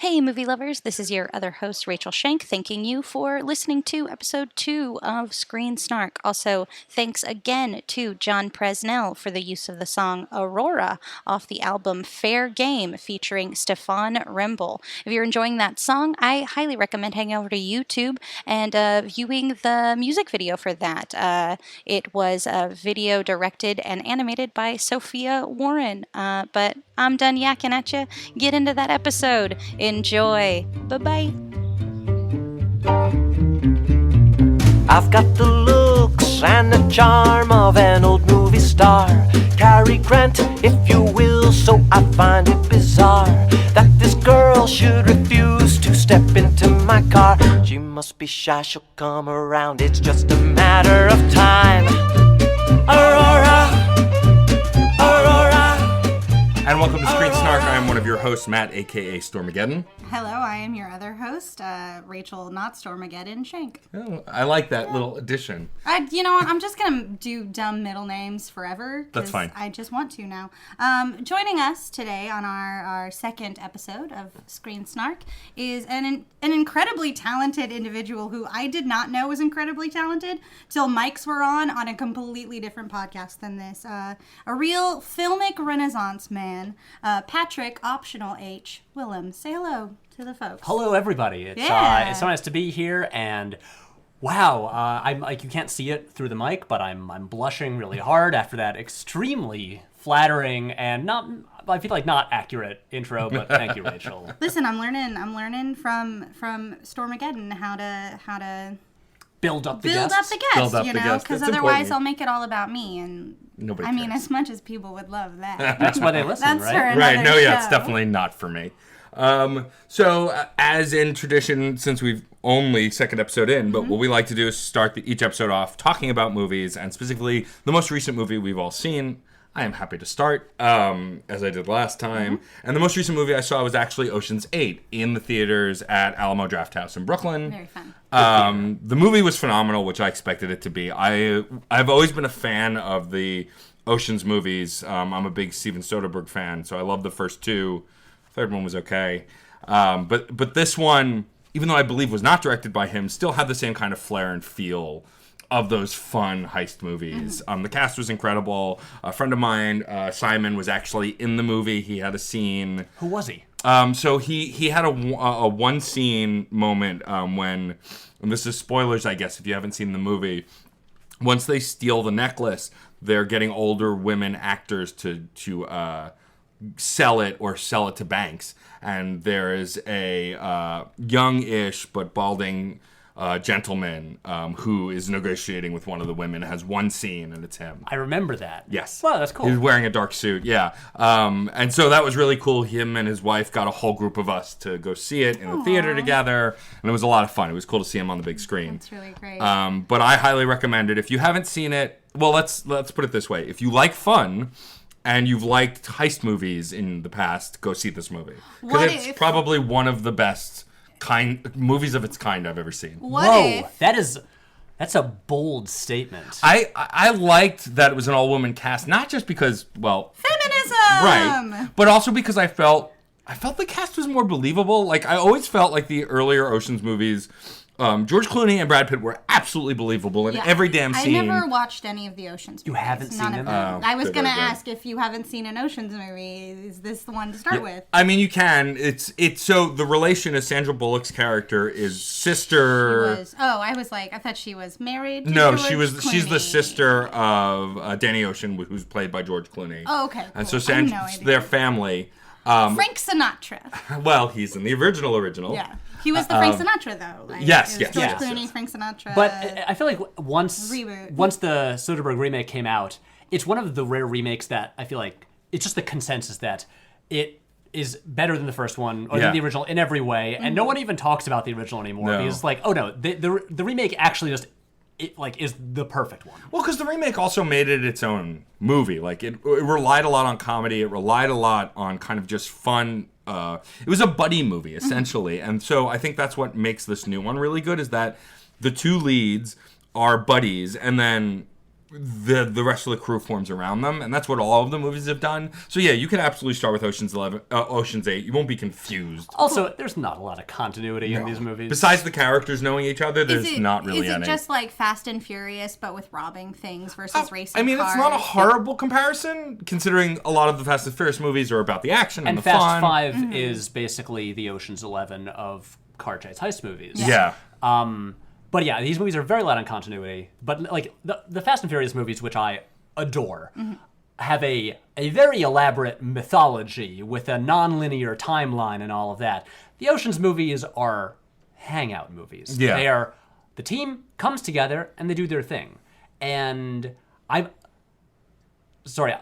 Hey, movie lovers, this is your other host, Rachel Schenk, thanking you for listening to episode 2 of Screen Snark. Also, thanks again to John Presnell for the use of the song Aurora off the album Fair Game featuring Stefan Remble. If you're enjoying that song, I highly recommend heading over to YouTube and viewing the music video for that. It was a video directed and animated by Sophia Warren. But I'm done yakking at you. Get into that episode. Enjoy. Bye-bye. I've got the looks and the charm of an old movie star. Cary Grant, if you will, so I find it bizarre that this girl should refuse to step into my car. She must be shy, she'll come around, it's just a matter of time. Aurora, Aurora. And welcome to Screen Snark. I am one of your hosts, Matt, a.k.a. Stormageddon. Hello, I am your other host, Rachel, not Stormageddon, Schenk. Oh, I like that little addition. You know what? I'm just going to do dumb middle names forever. That's fine. I just want to now. Joining us today on our second episode of Screen Snark is an incredibly talented individual who I did not know was incredibly talented till mics were on a completely different podcast than this. A real filmic renaissance man, Patrick Optional H. Willems. Say hello to the folks. Hello, everybody. It's so nice to be here, and wow, I'm like, you can't see it through the mic, but I'm blushing really hard after that extremely flattering and I feel like not accurate intro, but thank you, Rachel. Listen, I'm learning from Stormageddon how to build up the build guests. up the guest, Build up you the know, guest. because That's otherwise important. I'll make it all about me, and Nobody I mean, cares. as much as people would love that. That's why they listen, That's right? for another Right, no, yeah, it's show. definitely not for me. So, as in tradition, since we've only second episode in, but what we like to do is start each episode off talking about movies, and specifically the most recent movie we've all seen. I am happy to start, as I did last time. And the most recent movie I saw was actually Ocean's 8 in the theaters at Alamo Drafthouse in Brooklyn. Very fun. The movie was phenomenal, which I expected it to be. I've always been a fan of the Ocean's movies. I'm a big Steven Soderbergh fan, so I love the first two. Third one was okay. But this one, even though I believe was not directed by him, still had the same kind of flair and feel of those fun heist movies. The cast was incredible. A friend of mine, Simon, was actually in the movie. He had a scene. Who was he? So he had a one scene moment when, and this is spoilers, I guess, if you haven't seen the movie. Once they steal the necklace, they're getting older women actors to sell it to banks. And there is a young-ish but balding gentleman who is negotiating with one of the women, has one scene, and it's him. I remember that. Yes. Wow, that's cool. He was wearing a dark suit, yeah. And so that was really cool. Him and his wife got a whole group of us to go see it in the theater together, and it was a lot of fun. It was cool to see him on the big screen. That's really great. But I highly recommend it. If you haven't seen it, well, let's put it this way. If you like fun and you've liked heist movies in the past, go see this movie. Because it's probably one of the best movies of its kind I've ever seen. Whoa, that's a bold statement. I liked that it was an all-woman cast, not just because, well, Feminism! right, but also because I felt the cast was more believable. Like, I always felt like the earlier Ocean's movies, George Clooney and Brad Pitt were absolutely believable in every damn scene. I never watched any of the Ocean's movies. You haven't seen them? I was good, going to good. ask, if you haven't seen an Ocean's movie, is this the one to start with? I mean, you can. It's so the relation is Sandra Bullock's character is sister. I thought she was married to No, George she's the Clooney. sister of Danny Ocean, who's played by George Clooney. Oh, okay. And cool. so I have no Sandra's idea. their family. Frank Sinatra. Well, he's in the original. Yeah. He was the Frank Sinatra, though. Like, yes, it was yes, George yes, Clooney, yes. Frank Sinatra. But I feel like once Reboot. the Soderbergh remake came out, it's one of the rare remakes that I feel like it's just the consensus that it is better than the first one or than the original in every way, and no one even talks about the original anymore because it's like, oh no, the remake actually just is the perfect one. Well, because the remake also made it its own movie. Like it relied a lot on comedy. It relied a lot on kind of just fun. It was a buddy movie essentially, and so I think that's what makes this new one really good. Is that the two leads are buddies, and then the rest of the crew forms around them, and that's what all of the movies have done. So yeah, you can absolutely start with Ocean's 8. You won't be confused. Also, there's not a lot of continuity in these movies. Besides the characters knowing each other, there's not really any. Is it just like Fast and Furious, but with robbing things versus racing cars? It's not a horrible comparison, considering a lot of the Fast and Furious movies are about the action and the Fast fun. 5 is basically the Ocean's 11 of car chase heist movies. Yeah. But yeah, these movies are very light on continuity. But like the Fast and Furious movies, which I adore, have a very elaborate mythology with a non-linear timeline and all of that. The Ocean's movies are hangout movies. Yeah. They are, the team comes together and they do their thing. And sorry,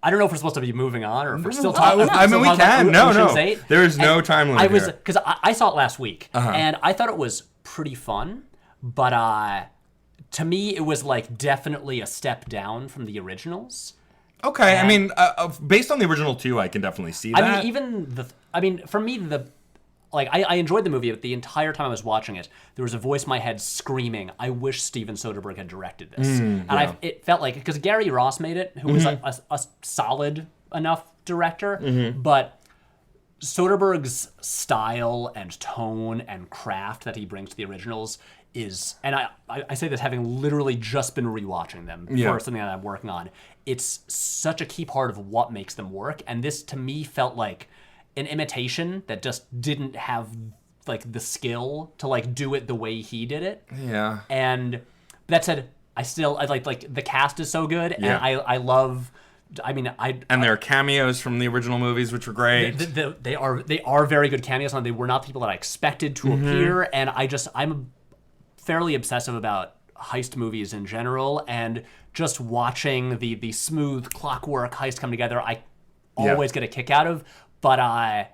I don't know if we're supposed to be moving on or if we're still talking about I mean, we can. No. Ocean's 8. There is no time limit here. Because I saw it last week, and I thought it was pretty fun, but to me, it was like definitely a step down from the originals. Okay, I mean, based on the original 2, I can definitely see that. I mean, for me, I enjoyed the movie, but the entire time I was watching it, there was a voice in my head screaming, I wish Steven Soderbergh had directed this. It felt like, because Gary Ross made it, who was a solid enough director, but Soderbergh's style and tone and craft that he brings to the originals is, and I say this having literally just been rewatching them for something that I'm working on, it's such a key part of what makes them work, and this to me felt like an imitation that just didn't have like the skill to like do it the way he did it. Yeah. And that said, I like the cast is so good, and I love. I mean, and there are cameos from the original movies, which were great. They are very good cameos, and they were not people that I expected to appear. And I'm fairly obsessive about heist movies in general, and just watching the smooth clockwork heist come together, I always get a kick out of. But I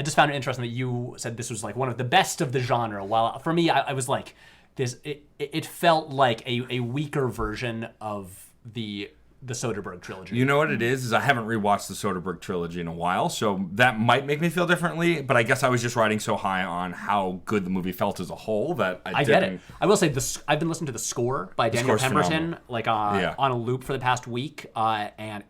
just found it interesting that you said this was like one of the best of the genre. While for me, I was like, it felt like a weaker version of the Soderbergh trilogy. You know what it is I haven't rewatched the Soderbergh trilogy in a while, so that might make me feel differently, but I guess I was just riding so high on how good the movie felt as a whole that I didn't. Get it. I will say I've been listening to the score by Daniel Pemberton on a loop for the past week, and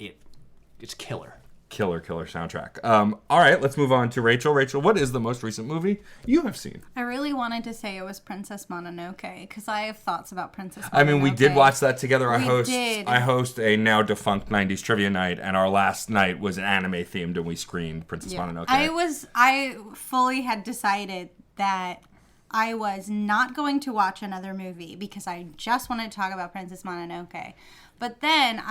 it's killer. Killer soundtrack. All right, let's move on to Rachel. Rachel, what is the most recent movie you have seen? I really wanted to say it was Princess Mononoke because I have thoughts about Princess Mononoke. I mean, we did watch that together. I did. host a now defunct 90s trivia night, and our last night was an anime themed, and we screened Princess Mononoke. I fully had decided that I was not going to watch another movie because I just wanted to talk about Princess Mononoke. But then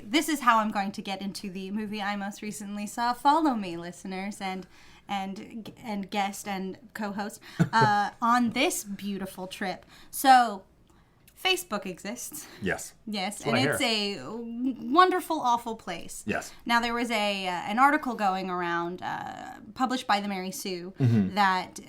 this is how I'm going to get into the movie I most recently saw. Follow me, listeners, and guest and co-host on this beautiful trip. So, Facebook exists. Yes. Yes, and it's a wonderful, awful place. Yes. Now there was an article going around, published by the Mary Sue, that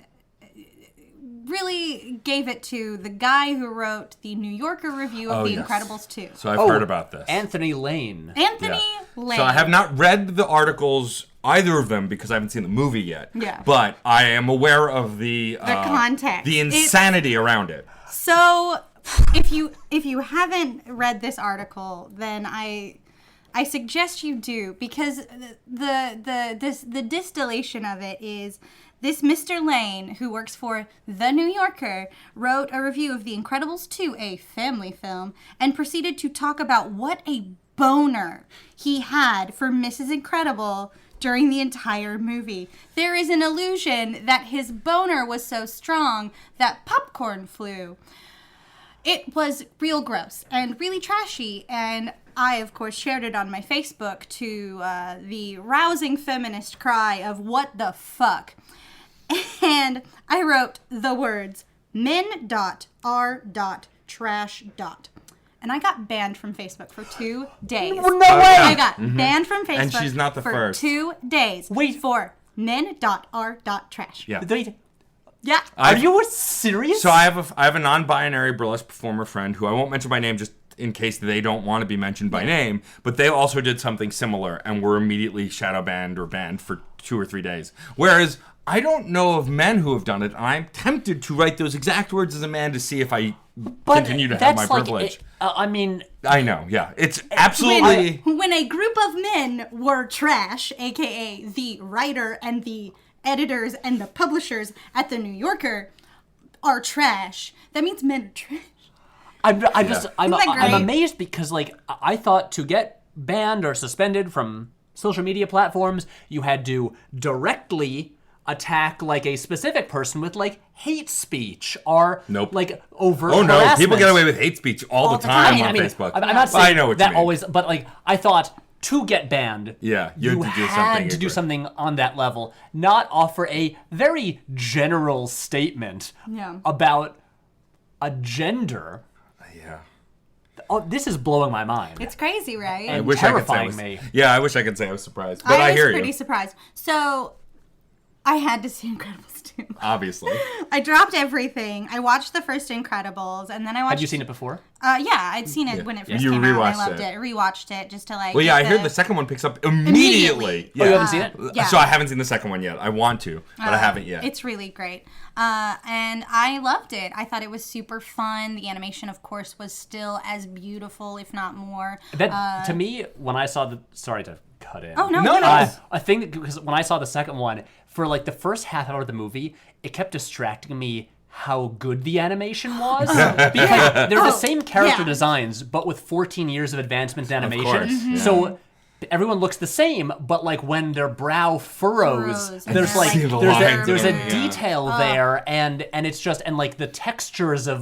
really gave it to the guy who wrote the New Yorker review of The Incredibles 2. So I've heard about this. Anthony Lane. Lane. So I have not read the articles, either of them, because I haven't seen the movie yet. Yeah. But I am aware of the context. the insanity around it. So if you haven't read this article, then I suggest you do, because the distillation of it is this Mr. Lane, who works for The New Yorker, wrote a review of The Incredibles 2, a family film, and proceeded to talk about what a boner he had for Mrs. Incredible during the entire movie. There is an illusion that his boner was so strong that popcorn flew. It was real gross and really trashy, and I, of course, shared it on my Facebook to the rousing feminist cry of what the fuck. And I wrote the words men.r.trash. And I got banned from Facebook for 2 days. No way! I got banned from Facebook And she's not the for first. 2 days. Wait. For men.r.trash. Yeah. Yeah. Are you serious? So I have a non-binary burlesque performer friend who I won't mention by name just in case they don't want to be mentioned by name, but they also did something similar and were immediately shadow banned or banned for 2 or 3 days. Whereas I don't know of men who have done it. I'm tempted to write those exact words as a man to see if I continue to have my privilege. I mean, I know, yeah. It's absolutely... When a group of men were trash, a.k.a. the writer and the editors and the publishers at the New Yorker are trash, that means men are trash. I'm amazed because, like, I thought to get banned or suspended from social media platforms, you had to directly attack, like, a specific person with, like, hate speech or, like, overt harassment. People get away with hate speech all the time on Facebook. I'm not saying I know what that you mean. always, but, like, I thought to get banned, you had to do something on that level, not offer a very general statement about a gender. Yeah. Oh, this is blowing my mind. It's crazy, right? And I wish terrifying I could say me. Yeah, I wish I could say I was surprised, but I hear you. I was pretty surprised. So, I had to see Incredibles 2. Obviously. I dropped everything. I watched the first Incredibles, and then I watched... Had you seen it before? Yeah, I'd seen it when it first You came out. I rewatched loved it. it. Rewatched it just to like... Well, yeah, I heard the second one picks up immediately. Oh, you haven't seen it? Yeah. So I haven't seen the second one yet. I want to, but I haven't yet. It's really great. And I loved it. I thought it was super fun. The animation, of course, was still as beautiful, if not more. That, to me, when I saw the... Sorry to cut in. Oh, no. I think because when I saw the second one, for like the first half hour of the movie, it kept distracting me how good the animation was. Because they're the same character designs, but with 14 years of advancement in animation. Of course, yeah. So everyone looks the same, but like when their brow furrows, there's like See the there's a lines, detail there, and it's just, and like the textures of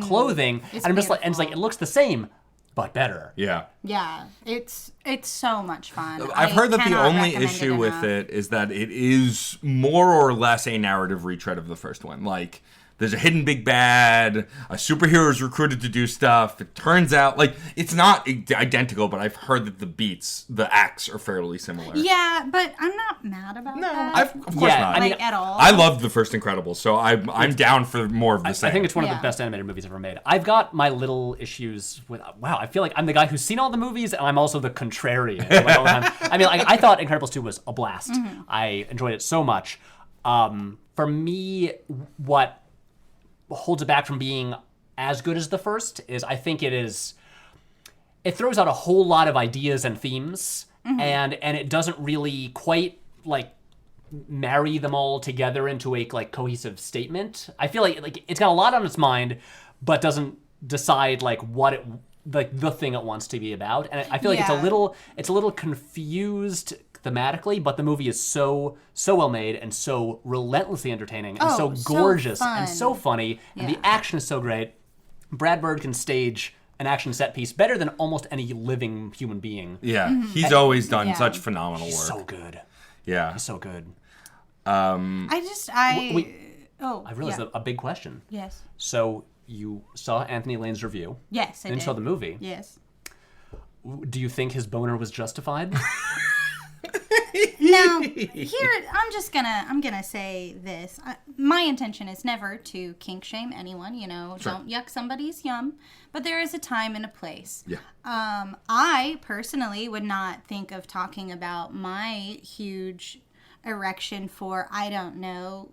clothing, and I'm just like, and it's like it looks the same, but better. Yeah. Yeah, it's so much fun. I've heard that the cannot only recommend issue it with enough. it is that it is more or less a narrative retread of the first one. Like, there's a hidden big bad, a superhero is recruited to do stuff. It turns out, like, it's not identical, but I've heard that the acts are fairly similar. Yeah, but I'm not mad about that. Of course not. I mean, at all. I loved the first Incredibles, so I'm down for more of the same. I think it's one of the best animated movies ever made. I've got my little issues with. Wow, I feel like I'm the guy who's seen all the movies, and I'm also the contrarian. Like, all the time. I mean, like, I thought Incredibles 2 was a blast. I enjoyed it so much. For me, what holds it back from being as good as the first is I think it throws out a whole lot of ideas and themes, and it doesn't really quite like marry them all together into a like cohesive statement. I feel like it's got a lot on its mind, but doesn't decide like what it like the thing it wants to be about. And I feel like it's a little confused thematically, but the movie is so well made and so relentlessly entertaining and so gorgeous and so funny, and the action is so great. Brad Bird can stage an action set piece better than almost any living human being. Yeah, he's always done such phenomenal work. So good. Yeah. He's so good. I realized a big question. Yes. So you saw Anthony Lane's review. Yes, I didn't did. saw the movie. Yes. Do you think his boner was justified? Now, here I'm gonna say this. My intention is never to kink shame anyone. Don't yuck somebody's yum. But there is a time and a place. Yeah. I personally would not think of talking about my huge erection for, I don't know,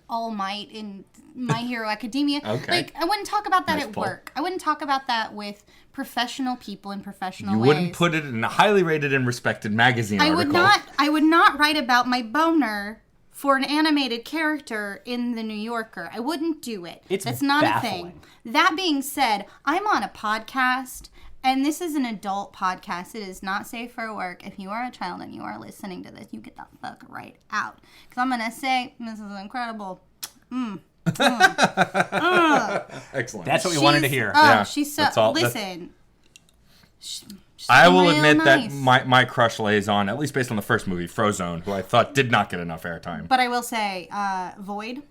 All Might in My Hero Academia. Okay. Like, I wouldn't talk about that Nice at pull. work. I wouldn't talk about that with professional people in professional You ways. wouldn't put it in a highly rated and respected magazine article. I would not write about my boner for an animated character in the New Yorker. I wouldn't do it. That's not baffling. a thing. That being said, I'm on a podcast, and this is an adult podcast. It is not safe for work. If you are a child and you are listening to this, you get the fuck right out. Because I'm going to say, this is incredible. Excellent. That's what we wanted to hear. Oh, Yeah, she's so... that's all- Listen. I will real admit nice. that my crush lays on, at least based on the first movie, Frozone, who I thought did not get enough airtime. But I will say, Void.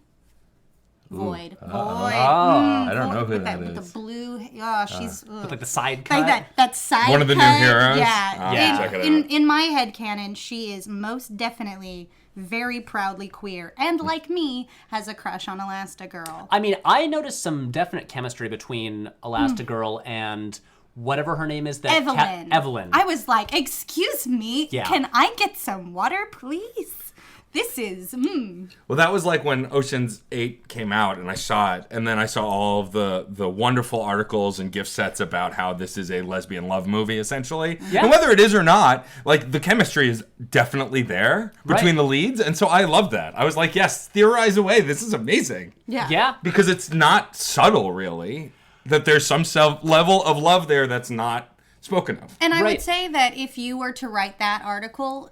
Void. I don't know who with that with is. the blue. Oh, she's With like the side cut. like that side. One of the new cut. heroes? Yeah. I'll check it out. In my headcanon, she is most definitely very proudly queer, and like me, has a crush on Elastigirl. I mean, I noticed some definite chemistry between Elastigirl and whatever her name is. Evelyn. Evelyn. I was like, excuse me, Yeah. can I get some water, please? this is, Well, that was like when Ocean's 8 came out and I saw it, and then I saw all of the wonderful articles and gift sets about how this is a lesbian love movie, essentially. Yeah. And whether it is or not, like, the chemistry is definitely there between Right. the leads, and so I love that. I was like, yes, theorize away. This is amazing. Yeah. Because it's not subtle, really, that there's some level of love there that's not spoken of. And I Right. would say that if you were to write that article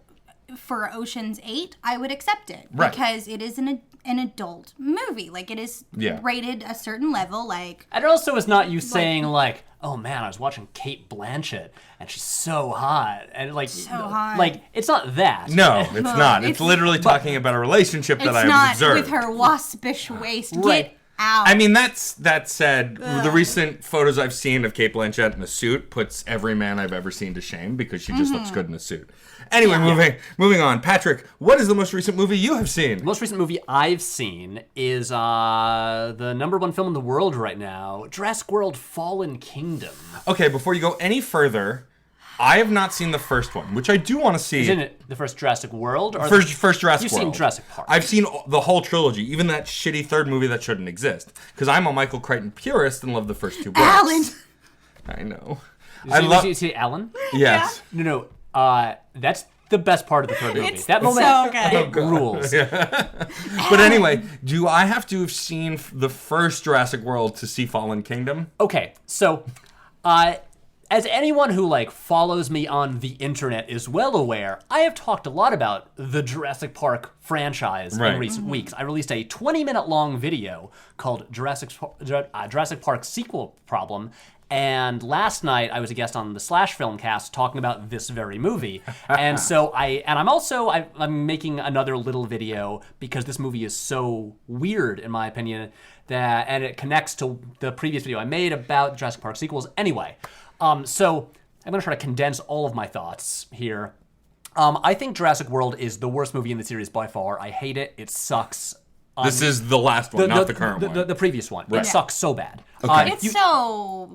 for Ocean's 8, I would accept it. Right. Because it is an adult movie. Like, it is Yeah. rated a certain level. Like, And it also is not you saying like, oh man, I was watching Kate Blanchett and she's so hot. And like, hot. like it's not that. No, it's not. It's it's- literally talking about a relationship that it's I've not observed. with her waspish waist. Right. Get out. I mean, that said, the recent photos I've seen of Kate Blanchett in a suit puts every man I've ever seen to shame because she just looks good in a suit. Anyway, moving on. Patrick, what is the most recent movie you have seen? The most recent movie I've seen is the number one film in the world right now, Jurassic World: Fallen Kingdom. Okay, before you go any further, I have not seen the first one, which I do want to see. Isn't it the first Jurassic World? Or First Jurassic You've World. seen Jurassic Park. I've seen the whole trilogy, even that shitty third movie that shouldn't exist. Because I'm a Michael Crichton purist and love the first two books. Alan. I know. You see Alan? Yes. No. That's the best part of the third movie. It's That moment so good. rules. But anyway, do I have to have seen the first Jurassic World to see Fallen Kingdom? Okay, so as anyone who like follows me on the internet is well aware, I have talked a lot about the Jurassic Park franchise Right. in recent weeks. I released a 20-minute long video called Jurassic Park Sequel Problem. And last night I was a guest on the Slash Filmcast talking about this very movie. And so I'm making another little video because this movie is so weird in my opinion and it connects to the previous video I made about Jurassic Park sequels. Anyway, so I'm going to try to condense all of my thoughts here. I think Jurassic World is the worst movie in the series by far. I hate it. It sucks. This is the last one, not the current one. The previous one. Right. It sucks so bad. Okay. It's so.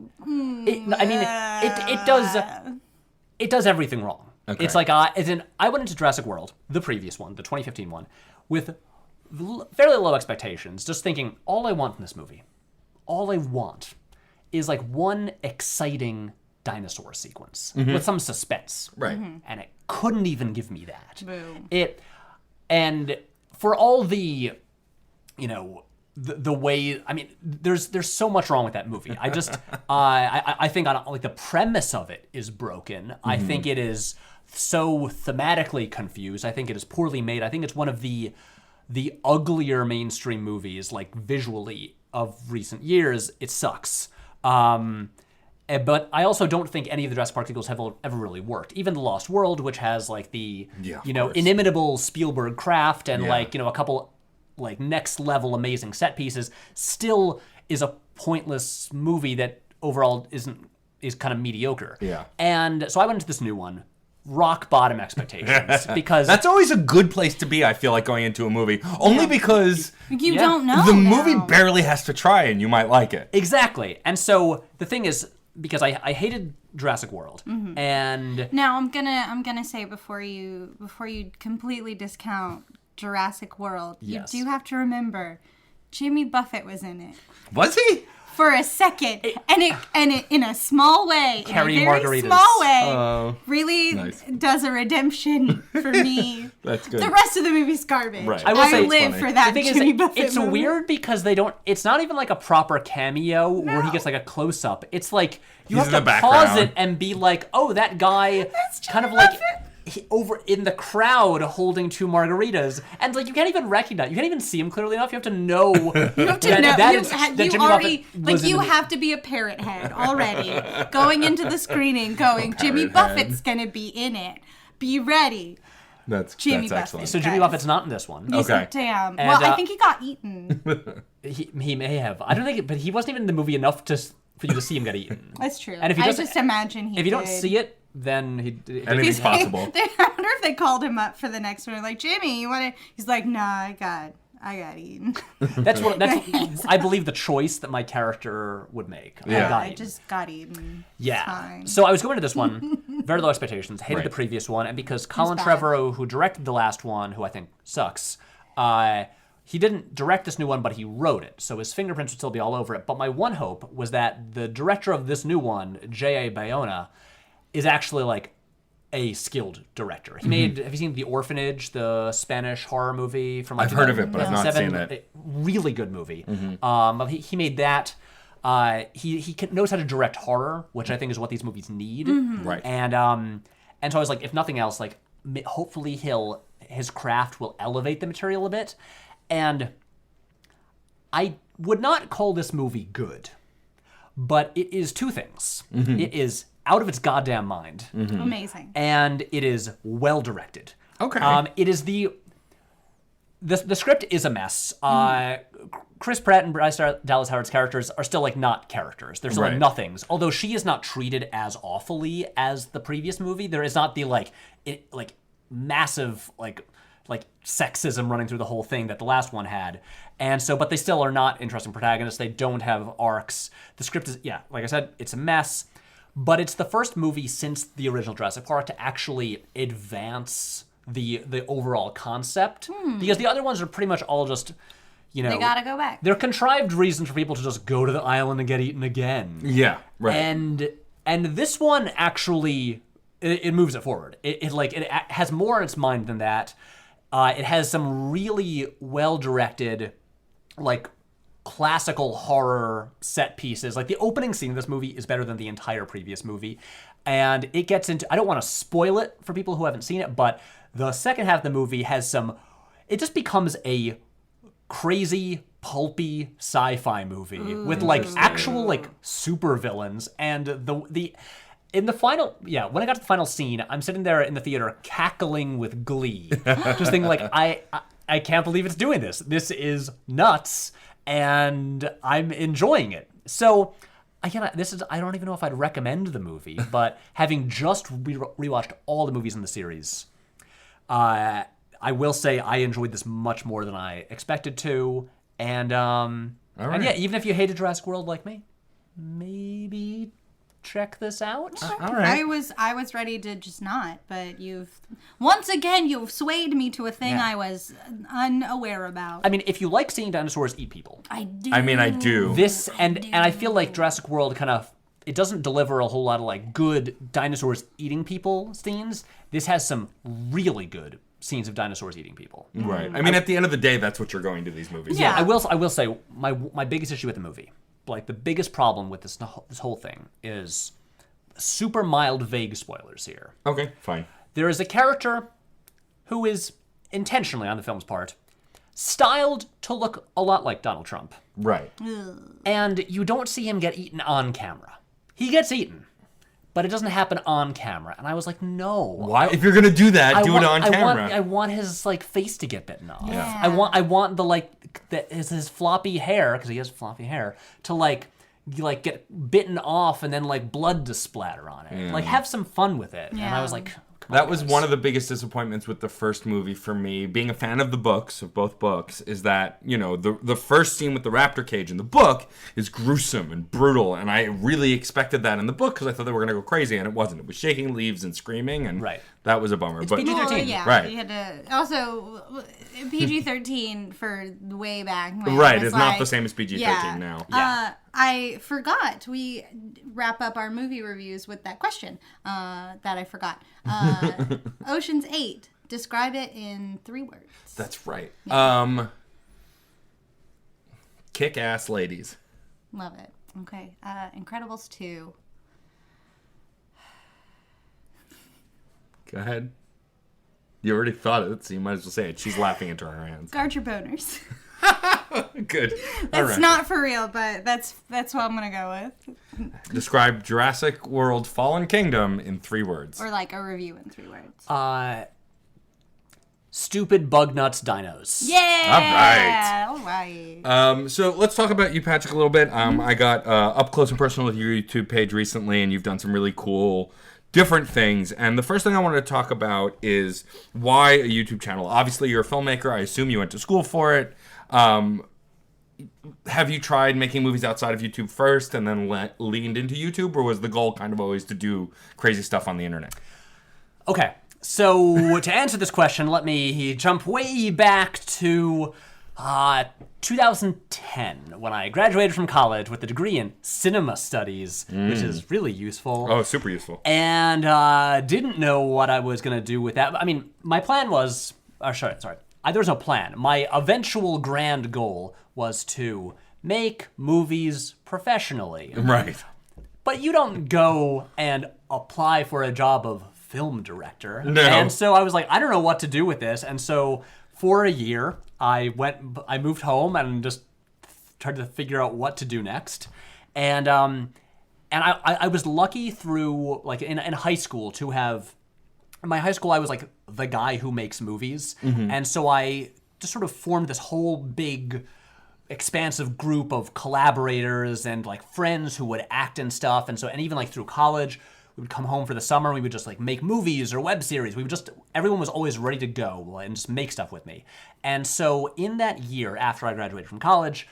It does everything wrong. Okay. It's like, I went into Jurassic World, the previous one, the 2015 one, with fairly low expectations, just thinking, all I want in this movie, all I want is like one exciting dinosaur sequence with some suspense. Right. And it couldn't even give me that. Boo. And for all the, the way, I mean, there's so much wrong with that movie. I just, I think on like the premise of it is broken. I think it is so thematically confused. I think it is poorly made. I think it's one of the uglier mainstream movies, like visually, of recent years. It sucks. But I also don't think any of the Jurassic Park sequels have ever really worked. Even The Lost World, which has like the, course. inimitable Spielberg craft and Yeah. a couple like next level amazing set pieces, still is a pointless movie that overall is kind of mediocre. Yeah. And so I went into this new one, rock bottom expectations, because That's always a good place to be, I feel like, going into a movie. Only because You Yeah. don't know. the now. movie barely has to try and you might like it. exactly. And so the thing is, because I hated Jurassic World, and Now I'm gonna say before you completely discount Jurassic World, Yes. you do have to remember Jimmy Buffett was in it Was he? for a second, and it in a small way, Carrying in a very margaritas. small way, Oh, really nice. does a redemption for me. That's good. The rest of the movie's garbage. Right. I will say- live Funny. for that the thing Jimmy is, Buffett it's movie. weird because it's not even like a proper cameo where he gets like a close up. It's like you He's have in to the pause background. it and be like, oh, that guy That's kind of Jimmy like Buffett. over in the crowd holding two margaritas, and like you can't even recognize, you can't even see him clearly enough. You have to know. You have to know. that you is- ha- that you Jimmy already Buffett like was in you the- have to be a parrot head already going into the screening. Going, Jimmy Parrot head. Buffett's gonna be in it. Be ready. That's Jimmy Buffett. excellent. So Jimmy guys. Buffett's not in this one. He's Okay. Damn. And, Well, I think he got eaten. He may have. I don't think, but he wasn't even in the movie enough for you to see him get eaten. That's true. And if he I doesn't- just imagine he. If you don't did. see it, then Anything's possible. I wonder if they called him up for the next one. Like, Jimmy, you want to? He's like, nah, I I got eaten. That's I believe the choice that my character would make. Yeah. I just got eaten. Yeah. Fine. So I was going to this one, very low expectations, hated Right. the previous one, and because Colin bad. Trevorrow, who directed the last one, who I think sucks, he didn't direct this new one, but he wrote it, so his fingerprints would still be all over it. But my one hope was that the director of this new one, J.A. Bayona, is actually like a skilled director. He made, have you seen The Orphanage, the Spanish horror movie from like I've heard of it, but I've not 2007? seen it. Really good movie. He made that. He knows how to direct horror, which I think is what these movies need. Right. And so I was like, if nothing else, like hopefully his craft will elevate the material a bit. And I would not call this movie good, but it is two things. It is out of its goddamn mind, Amazing. and it is well directed. Okay. It is the script is a mess. Chris Pratt and Bryce Dallas Howard's characters are still like not characters. They're still like Right. nothings. Although she is not treated as awfully as the previous movie. There is not the massive like sexism running through the whole thing that the last one had. And so, but they still are not interesting protagonists. They don't have arcs. The script is, yeah, like I said, it's a mess. But it's the first movie since the original Jurassic Park to actually advance the overall concept. Because the other ones are pretty much all just, you know... They gotta go back. They're contrived reasons for people to just go to the island and get eaten again. Yeah, right. And this one actually, it moves it forward. It has more in its mind than that. It has some really well-directed, like, classical horror set pieces. Like, the opening scene of this movie is better than the entire previous movie. And it gets into... I don't want to spoil it for people who haven't seen it, but the second half of the movie has some... It just becomes a crazy, pulpy sci-fi movie with, like, actual, like, super villains. And the in the final... Yeah, when I got to the final scene, I'm sitting there in the theater cackling with glee. Just thinking, like, I can't believe it's doing this. This is nuts. And I'm enjoying it. So, again, I don't even know if I'd recommend the movie, but having just rewatched all the movies in the series, I will say I enjoyed this much more than I expected to. And, and yeah, even if you hated Jurassic World like me, maybe check this out. All right. I was ready to just not, but you've swayed me to a thing I was unaware about. I mean, if you like seeing dinosaurs eat people, I do. I mean, I do. this and I feel like Jurassic World kind of it doesn't deliver a whole lot of like good dinosaurs eating people scenes. This has some really good scenes of dinosaurs eating people. Right. I mean, at the end of the day, that's what you're going to these movies. Yeah, I will say my biggest issue with the movie, like the biggest problem with this whole thing is super mild vague spoilers here. Okay, fine. There is a character who is intentionally on the film's part styled to look a lot like Donald Trump. Right. And you don't see him get eaten on camera. He gets eaten, but it doesn't happen on camera. And I was like, no. Why? If you're gonna do that, do it on camera. I want his like face to get bitten off. Yeah. I want the his floppy hair, because he has floppy hair, to like get bitten off and then like blood to splatter on it. Yeah. Like have some fun with it. And Yeah. I was like, come That on, was guys. one of the biggest disappointments with the first movie for me. Being a fan of the books, of both books, is that, you know, the first scene with the raptor cage in the book is gruesome and brutal. And I really expected that in the book because I thought they were going to go crazy, and it wasn't. It was shaking leaves and screaming, and Right. that was a bummer. But PG-13. Well, yeah, Right. You had to also PG-13 for way back when. Right, was it's not like- the same as PG-13 now. Yeah. I forgot. We wrap up our movie reviews with that question that I forgot. Ocean's 8. Describe it in 3 words. That's right. Kick-ass ladies. Love it. Okay. Incredibles 2. Go ahead. You already thought it, so you might as well say it. She's laughing into her hands. Guard your boners. Good. That's All right. not for real, but that's what I'm gonna go with. Describe Jurassic World Fallen Kingdom in 3 words. Or like a review in 3 words. Stupid bug nuts dinos. Yeah. All right. So let's talk about you, Patrick, a little bit. I got up close and personal with your YouTube page recently, and you've done some really cool different things. And the first thing I wanted to talk about is why a YouTube channel. Obviously, you're a filmmaker. I assume you went to school for it. Have you tried making movies outside of YouTube first and then leaned into YouTube, or was the goal kind of always to do crazy stuff on the internet? Okay, so to answer this question, let me jump way back to 2010, when I graduated from college with a degree in cinema studies, which is really useful. Oh, super useful. And didn't know what I was going to do with that. I mean, my plan was... sorry. There was no plan. My eventual grand goal was to make movies professionally. Right. But you don't go and apply for a job of film director. No. And so I was like, I don't know what to do with this. And so for a year, I moved home and just tried to figure out what to do next. And I was lucky through, like, in high school to have... In my high school, I was like the guy who makes movies. And so I just sort of formed this whole big, expansive group of collaborators and like friends who would act and stuff. And even like through college, we would come home for the summer. We would just like make movies or web series. Everyone was always ready to go and just make stuff with me. And so in that year after I graduated from college,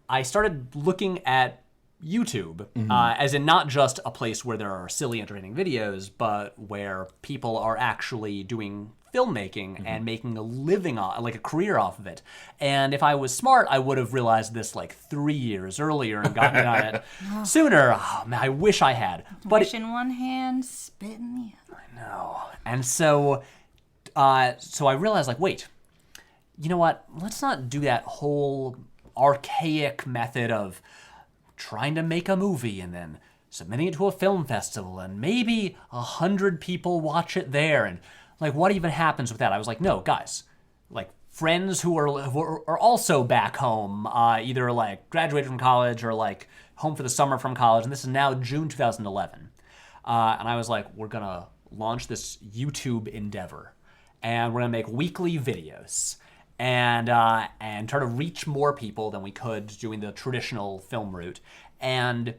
I started looking at YouTube, as in not just a place where there are silly, entertaining videos, but where people are actually doing filmmaking and making a living, like a career off of it. And if I was smart, I would have realized this like 3 years earlier and gotten on it sooner. Oh, man, I wish I had. But Wish in one hand, spit in the other. I know. And so I realized, like, wait, you know what? Let's not do that whole archaic method of trying to make a movie and then submitting it to a film festival and maybe 100 people watch it there, and like what even happens with that? I was like, no, guys, like friends who are also back home, either like graduated from college or like home for the summer from college, and this is now June 2011, and I was like, we're gonna launch this YouTube endeavor and we're gonna make weekly videos and try to reach more people than we could doing the traditional film route. And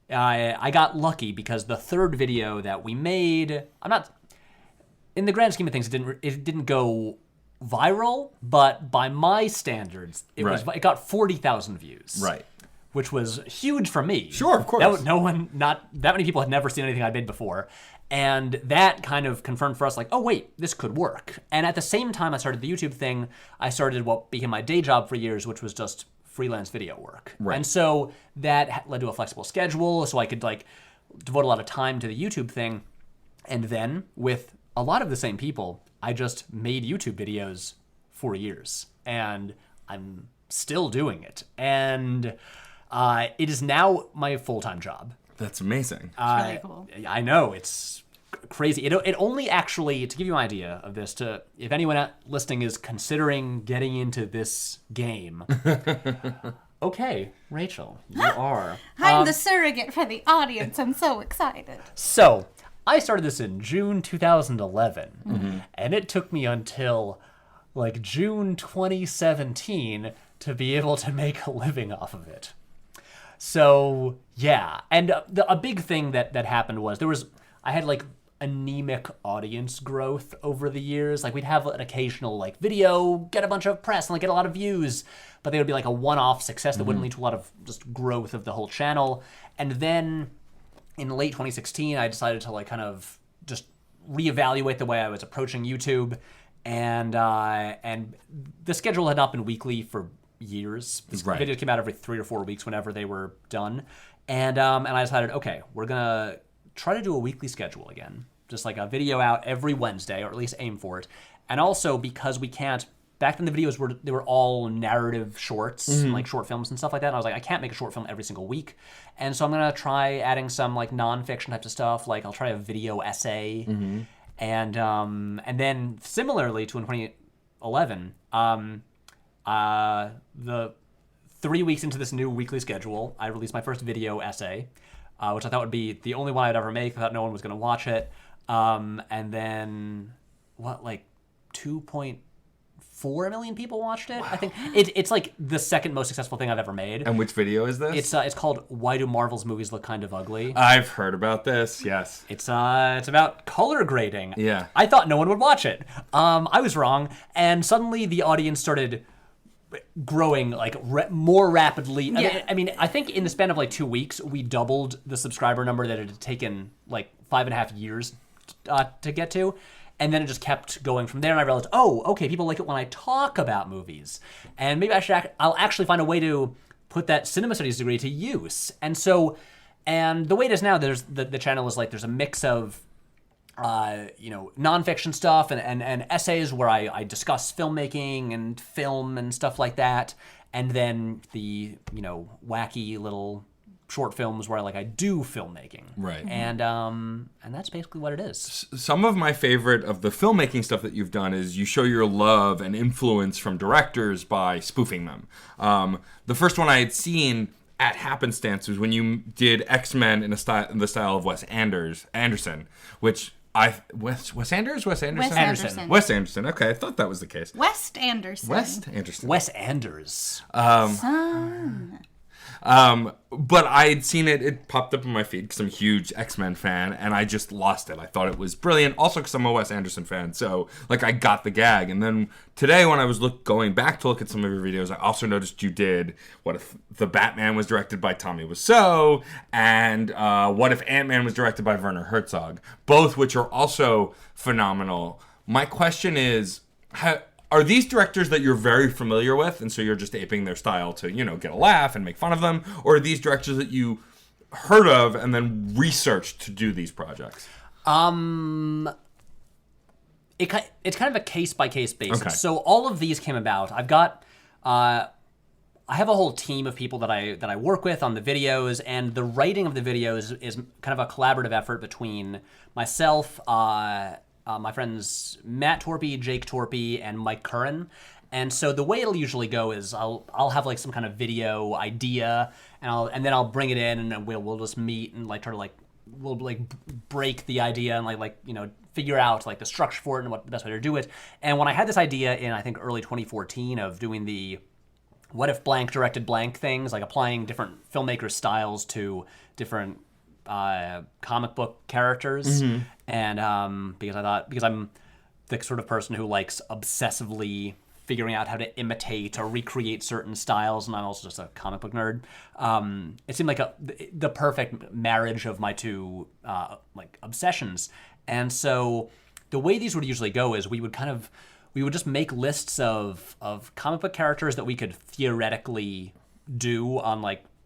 I got lucky because the third video that we made, in the grand scheme of things, it didn't go viral, but by my standards, it got 40,000 views. Right. Which was huge for me. Sure, of course. Not that many people had never seen anything I made before. And that kind of confirmed for us, like, oh, wait, this could work. And at the same time I started the YouTube thing, I started what became my day job for years, which was just freelance video work. Right. And so that led to a flexible schedule, so I could, like, devote a lot of time to the YouTube thing. And then, with a lot of the same people, I just made YouTube videos for years. And I'm still doing it. And it is now my full-time job. That's amazing. It's really cool. I know, it's crazy. It only actually, to give you an idea of this, if anyone listening is considering getting into this game. Okay, Rachel, you are. I'm the surrogate for the audience. I'm so excited. So, I started this in June 2011, and it took me until like June 2017 to be able to make a living off of it. So, yeah. And a big thing that happened was I had like anemic audience growth over the years. Like we'd have an occasional like video, get a bunch of press and like get a lot of views, but they would be like a one-off success that wouldn't lead to a lot of just growth of the whole channel. And then in late 2016, I decided to like kind of just reevaluate the way I was approaching YouTube. And the schedule had not been weekly for years. Right. Videos came out every 3 or 4 weeks whenever they were done. And I decided, okay, we're going to try to do a weekly schedule again. Just like a video out every Wednesday, or at least aim for it. And also because we can't, back then the videos were all narrative shorts, and like short films and stuff like that. And I was like, I can't make a short film every single week. And so I'm going to try adding some like nonfiction types of stuff. Like I'll try a video essay. And then similarly to in 2011, the 3 weeks into this new weekly schedule, I released my first video essay, which I thought would be the only one I'd ever make. I thought no one was going to watch it. And then, 2.4 4 million people watched it. Wow. I think it's like the second most successful thing I've ever made. And which video is this? It's called "Why Do Marvel's Movies Look Kind of Ugly?" I've heard about this. Yes. It's about color grading. Yeah. I thought no one would watch it. I was wrong, and suddenly the audience started growing like more rapidly. Yeah. I mean, I think in the span of like 2 weeks, we doubled the subscriber number that it had taken like 5.5 years to get to. And then it just kept going from there, and I realized, oh, okay, people like it when I talk about movies. And maybe I'll actually find a way to put that cinema studies degree to use. And so, and the way it is now, there's the channel is like, there's a mix of nonfiction stuff and essays where I discuss filmmaking and film and stuff like that, and then the wacky little short films where I do filmmaking, right? And that's basically what it is. Some of my favorite of the filmmaking stuff that you've done is you show your love and influence from directors by spoofing them. The first one I had seen at happenstance was when you did X-Men in the style of Wes Anderson, which Wes Anderson. Wes Anderson. Okay, I thought that was the case. Wes Anderson. Wes Anders. But I had seen it popped up in my feed because I'm a huge X-Men fan, and I just lost it. I thought it was brilliant. Also because I'm a Wes Anderson fan, so I got the gag. And then today when I was going back to look at some of your videos, I also noticed you did What If the Batman was directed by Tommy Wiseau, and What If Ant-Man was directed by Werner Herzog, both which are also phenomenal. My question is, are these directors that you're very familiar with, and so you're just aping their style to, get a laugh and make fun of them? Or are these directors that you heard of and then researched to do these projects? It's kind of a case-by-case basis. Okay. So all of these came about. I've got... I have a whole team of people that I work with on the videos, and the writing of the videos is kind of a collaborative effort between myself, my friends Matt Torpy, Jake Torpy, and Mike Curran. And so the way it'll usually go is I'll have some kind of video idea, and then I'll bring it in, and we'll just meet and try to we'll break the idea and figure out the structure for it and what the best way to do it. And when I had this idea in I think early 2014 of doing the what if blank directed blank things, applying different filmmakers' styles to different comic book characters, mm-hmm. And because I'm the sort of person who likes obsessively figuring out how to imitate or recreate certain styles, and I'm also just a comic book nerd. It seemed like the perfect marriage of my two obsessions, and so the way these would usually go is we would just make lists of comic book characters that we could theoretically do on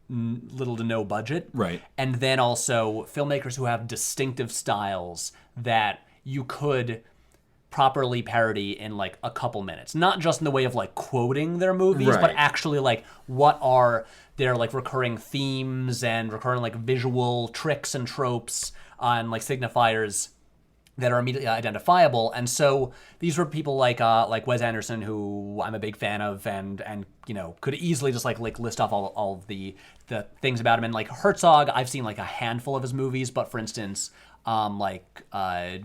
little to no budget, right? And then also filmmakers who have distinctive styles that you could properly parody in a couple minutes, not just in the way of quoting their movies, right, but actually what are their recurring themes and recurring visual tricks and tropes and signifiers that are immediately identifiable. And so these were people like Wes Anderson, who I'm a big fan of, and could easily just list off all of the things about him. And Herzog, I've seen a handful of his movies, but for instance,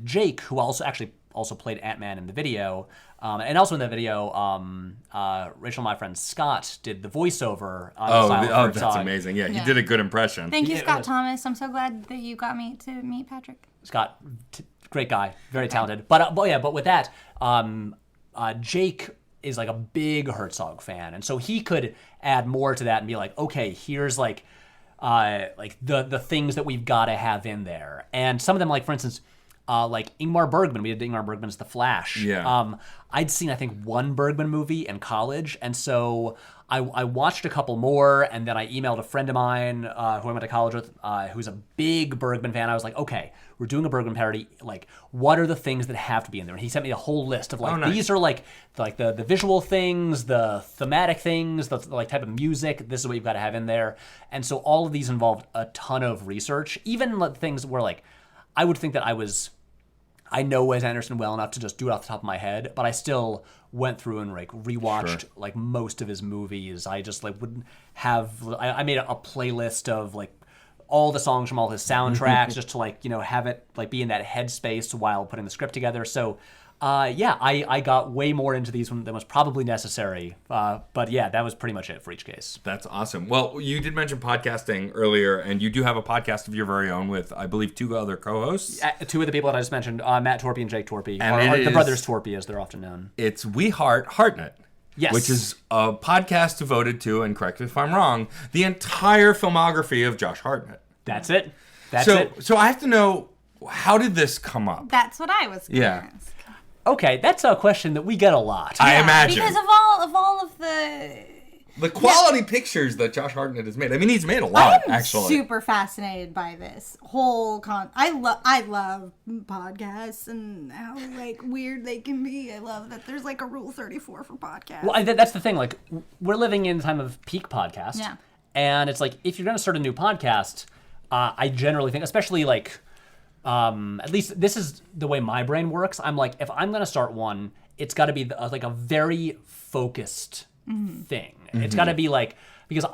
Jake, who also played Ant-Man in the video, and also in the video, Rachel, my friend Scott, did the voiceover. That's amazing! Yeah, he did a good impression. Thank you, Scott Thomas. I'm so glad that you got me to meet Patrick. Scott, great guy, very talented. But with that, Jake is a big Herzog fan, and so he could add more to that and be okay, here's the things that we've got to have in there, and some of them for instance. Ingmar Bergman, we did Ingmar Bergman's The Flash. Yeah. I'd seen, I think, one Bergman movie in college, and so I watched a couple more, and then I emailed a friend of mine who I went to college with, who's a big Bergman fan. I was okay, we're doing a Bergman parody. What are the things that have to be in there? And he sent me a whole list of nice. These are the visual things, the thematic things, the type of music. This is what you've got to have in there. And so all of these involved a ton of research, even things where I would think that I know Wes Anderson well enough to just do it off the top of my head, but I still went through and rewatched most of his movies. I just would have I made a playlist of all the songs from all his soundtracks just to have it be in that headspace while putting the script together. So I got way more into these than was probably necessary. But yeah, that was pretty much it for each case. That's awesome. Well, you did mention podcasting earlier, and you do have a podcast of your very own with, I believe, 2 other co-hosts. Two of the people that I just mentioned, Matt Torpy and Jake Torpy, And or the brothers Torpy as they're often known. It's We Heart Hartnett. Yes. Which is a podcast devoted to, and correct me if I'm wrong, the entire filmography of Josh Hartnett. That's it. That's it. So I have to know, how did this come up? That's what I was going to ask. Okay, that's a question that we get a lot. I imagine. Because of all of the quality pictures that Josh Hartnett has made. I mean, he's made a lot, I'm actually. super fascinated by this whole I love podcasts and how like weird they can be. I love that there's like a rule 34 for podcasts. Well, that's the thing. Like, we're living in a time of peak podcast. Yeah. And it's like, if you're going to start a new podcast, I generally think, especially like, at least this is the way my brain works. I'm like, if I'm going to start one, it's got to be like a very focused thing. It's got to be like, because,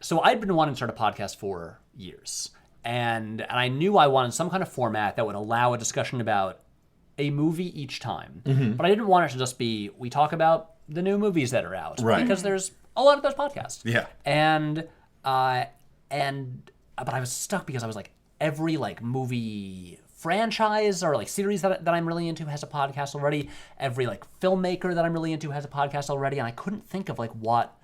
so I'd been wanting to start a podcast for years. And I knew I wanted some kind of format that would allow a discussion about a movie each time. But I didn't want it to just be, we talk about the new movies that are out. Right. Because there's a lot of those podcasts. Yeah. But I was stuck because I was like, every like movie franchise or like series that I'm really into has a podcast already. Every like filmmaker that I'm really into has a podcast already, and I couldn't think of what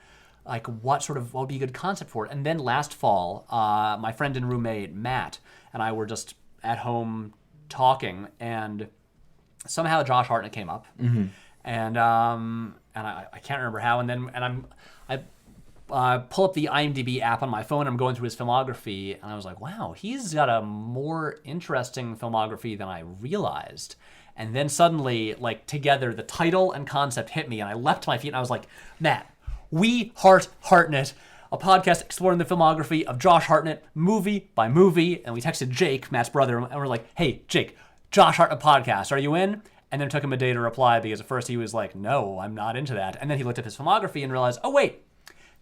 would be a good concept for it. And then last fall, my friend and roommate Matt and I were just at home talking, and somehow Josh Hartnett came up, and I can't remember how. I pull up the IMDb app on my phone. I'm going through his filmography, and I was like, wow, he's got a more interesting filmography than I realized. And then suddenly, like, together, the title and concept hit me, and I leapt to my feet, and I was like, Matt, We Heart Hartnett, a podcast exploring the filmography of Josh Hartnett, movie by movie. And we texted Jake, Matt's brother, and we're like, hey, Jake, Josh Hartnett podcast, are you in? And then it took him a day to reply, because at first he was like, no, I'm not into that. And then he looked at his filmography and realized, oh, wait,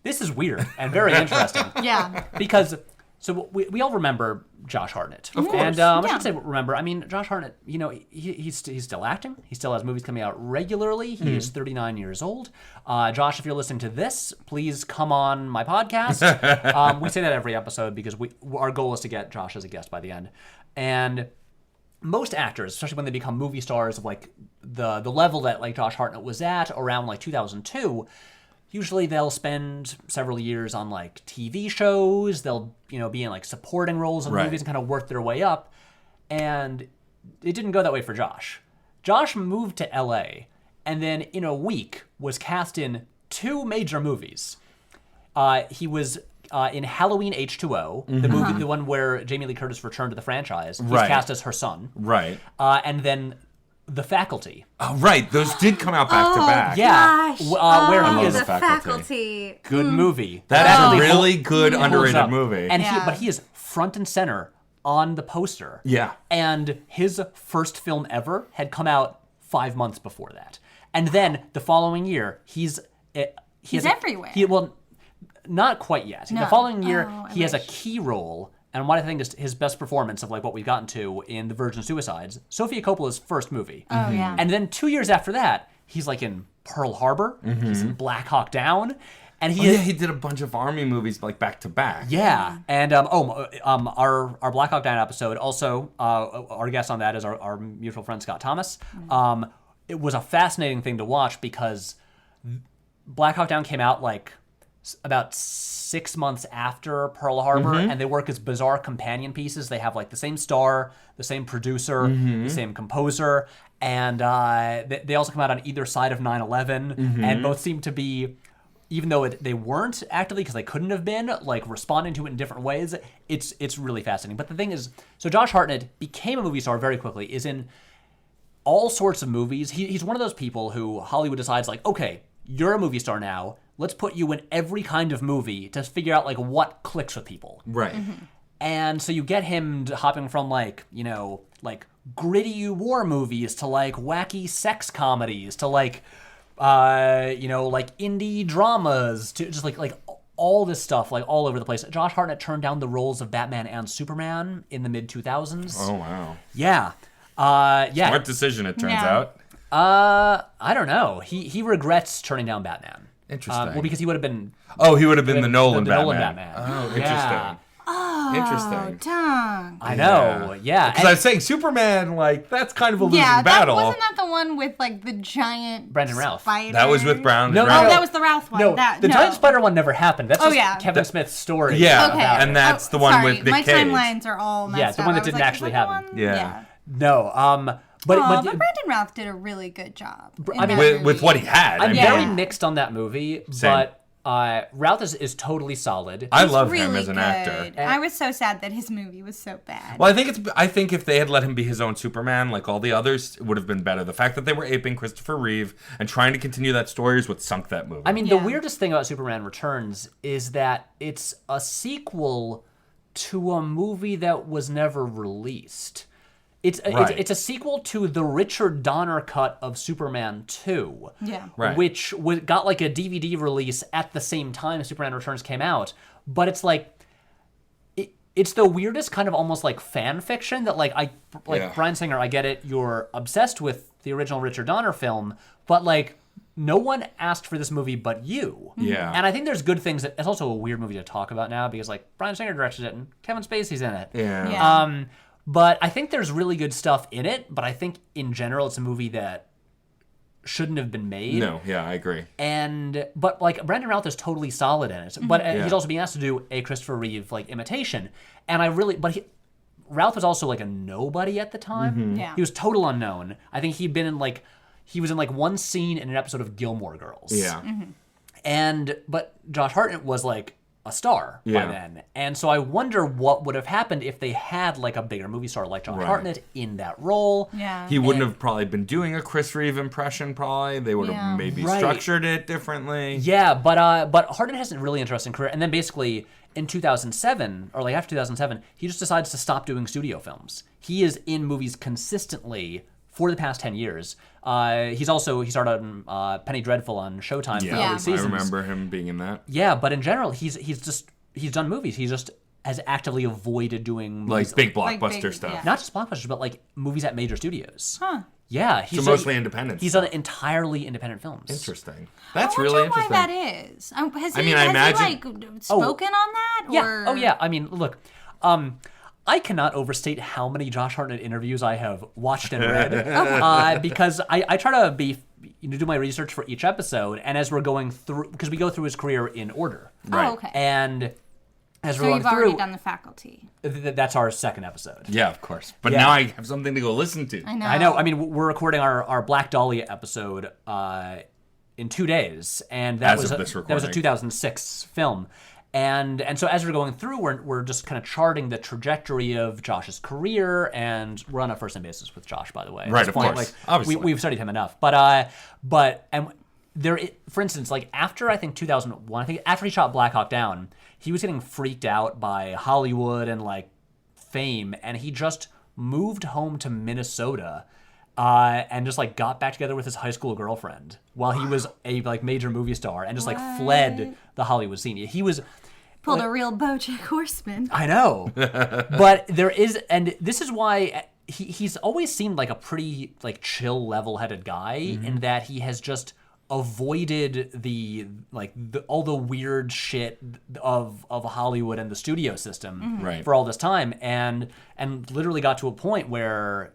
this is weird and very interesting. Yeah. Because, so we all remember Josh Hartnett. Of course. And I should say remember, I mean, Josh Hartnett, you know, he's still acting. He still has movies coming out regularly. He is 39 years old. Josh, if you're listening to this, please come on my podcast. We say that every episode because our goal is to get Josh as a guest by the end. And most actors, especially when they become movie stars of like the level that like Josh Hartnett was at around like 2002, usually they'll spend several years on like TV shows. They'll, you know, be in like supporting roles in movies and kind of work their way up. And it didn't go that way for Josh. Josh moved to LA and then in a week was cast in 2 major movies. He was in Halloween H2O, the movie, the one where Jamie Lee Curtis returned to the franchise. He's cast as her son. Right. And then The Faculty. Oh, right. Those did come out back to back. Yeah. Gosh. Where I he love is The The Faculty. good movie. That is a really really good, underrated up. movie. And Yeah. but he is front and center on the poster. Yeah. And his first film ever had come out 5 months before that. And then the following year, he's everywhere. Well, not quite yet. No. The following year, Oh, I he has a wish. key role. And what I think is his best performance of like what we've gotten to in The Virgin Suicides, Sofia Coppola's first movie. Oh, yeah. And then 2 years after that, he's like in Pearl Harbor. He's in Black Hawk Down. And he did a bunch of army movies like back to back. yeah, and our Black Hawk Down episode also our guest on that is our mutual friend Scott Thomas. It was a fascinating thing to watch because Black Hawk Down came out like about 6 months after Pearl Harbor, and they work as bizarre companion pieces. They have like the same star, the same producer, the same composer, and they also come out on either side of 9/11, and both seem to be, even though they weren't actively, because they couldn't have been, like responding to it in different ways. It's really fascinating. But the thing is, so Josh Hartnett became a movie star very quickly, is in all sorts of movies. He's one of those people who Hollywood decides like, okay, you're a movie star now. Let's put you in every kind of movie to figure out like what clicks with people. Right. And so you get him hopping from like, you know, like gritty war movies to like wacky sex comedies to like, you know, like indie dramas to just like all this stuff like all over the place. Josh Hartnett turned down the roles of Batman and Superman in the mid 2000s. Oh, wow. Yeah. Yeah. Smart decision, it turns Yeah. out. I don't know. He regrets turning down Batman. Interesting. Well, because he would have been. Oh, he would have been the Nolan the Batman. Nolan Batman. Oh, interesting. Yeah. Interesting. Tongue. I know. Yeah. Because I was saying Superman, like, that's kind of a losing Yeah, battle. wasn't that the one with like the giant Brandon Routh. spider? That was with Brown. No, Oh, no. that was the Routh one. No, the giant spider one never happened. That's Oh, just yeah. Kevin Smith's story. Yeah, Okay. and that's the one sorry. with Nick My Cage. timelines are all messed Yeah, up. the one that I was didn't like, actually is that the happen. one? Yeah. No. But Brandon Routh did a really good job. I mean, With what he had. I'm I mean, very mixed on that movie, Same. but Routh is totally solid. I He's love really him as an good. actor. I was so sad that his movie was so bad. Well, I think if they had let him be his own Superman, like all the others, it would have been better. The fact that they were aping Christopher Reeve and trying to continue that story is what sunk that movie. I mean, the Yeah. weirdest thing about Superman Returns is that it's a sequel to a movie that was never released. It's a sequel to the Richard Donner cut of Superman 2, Yeah. Right. which got like a DVD release at the same time Superman Returns came out. But it's like, it's the weirdest kind of almost like fan fiction that Yeah. Bryan Singer, I get it, you're obsessed with the original Richard Donner film, but like no one asked for this movie but you. Yeah. And I think there's good things. It's also a weird movie to talk about now because like Bryan Singer directed it and Kevin Spacey's in it. Yeah. Yeah. But I think there's really good stuff in it, but I think in general it's a movie that shouldn't have been made. No, yeah, I agree. But like Brandon Routh is totally solid in it. But Yeah. he's also being asked to do a Christopher Reeve like imitation. And Routh was also like a nobody at the time. Mm-hmm. Yeah. He was total unknown. I think he was in like one scene in an episode of Gilmore Girls. Yeah. But Josh Hartnett was like a star by Yeah. then. And so I wonder what would have happened if they had like a bigger movie star like Josh Right. Hartnett in that role. Yeah. He wouldn't have probably been doing a Chris Reeve impression, probably. They would Yeah. have maybe Right. structured it differently. Yeah, but Hartnett has a really interesting career. And then basically in 2007, or like after 2007, he just decides to stop doing studio films. He is in movies consistently for the past 10 years. He started on Penny Dreadful on Showtime for Yeah, early Yeah. I seasons. remember him being in that. Yeah, but in general, he's done movies. He just has actively avoided doing movies, Like big Like blockbuster big- stuff. yeah. not just blockbusters, but like movies at major studios. Huh. Yeah, he's So mostly independent He's stuff. done entirely independent films. Interesting. That's I wonder really interesting. why that is. Has I he, mean, I has imagine- he like spoken on that? Yeah. Or... Oh yeah. I mean, look. I cannot overstate how many Josh Hartnett interviews I have watched and read because I try to do my research for each episode, and as we're going through, because we go through his career in order, Right. Oh, okay. and as So we're you've going already through, done the faculty. that's our second episode. Yeah, of course. But Yeah. now I have something to go listen to. I know. I know. I mean, we're recording our Black Dahlia episode in 2 days, and that As was of this that was a recording. 2006 film. And so as we're going through, we're just kind of charting the trajectory of Josh's career, and we're on a first name basis with Josh, by the way. At Right, this of point, course. like, Obviously. we've studied him enough. But there, for instance, like after I think 2001, I think after he shot Black Hawk Down, he was getting freaked out by Hollywood and like fame, and he just moved home to Minnesota. And just like got back together with his high school girlfriend while he was a like major movie star, and just like fled the Hollywood scene. He was Pulled a real BoJack Horseman. I know, but there is, and this is why he's always seemed like a pretty like chill, level-headed guy in that he has just avoided all the weird shit of Hollywood and the studio system Right. for all this time, and literally got to a point where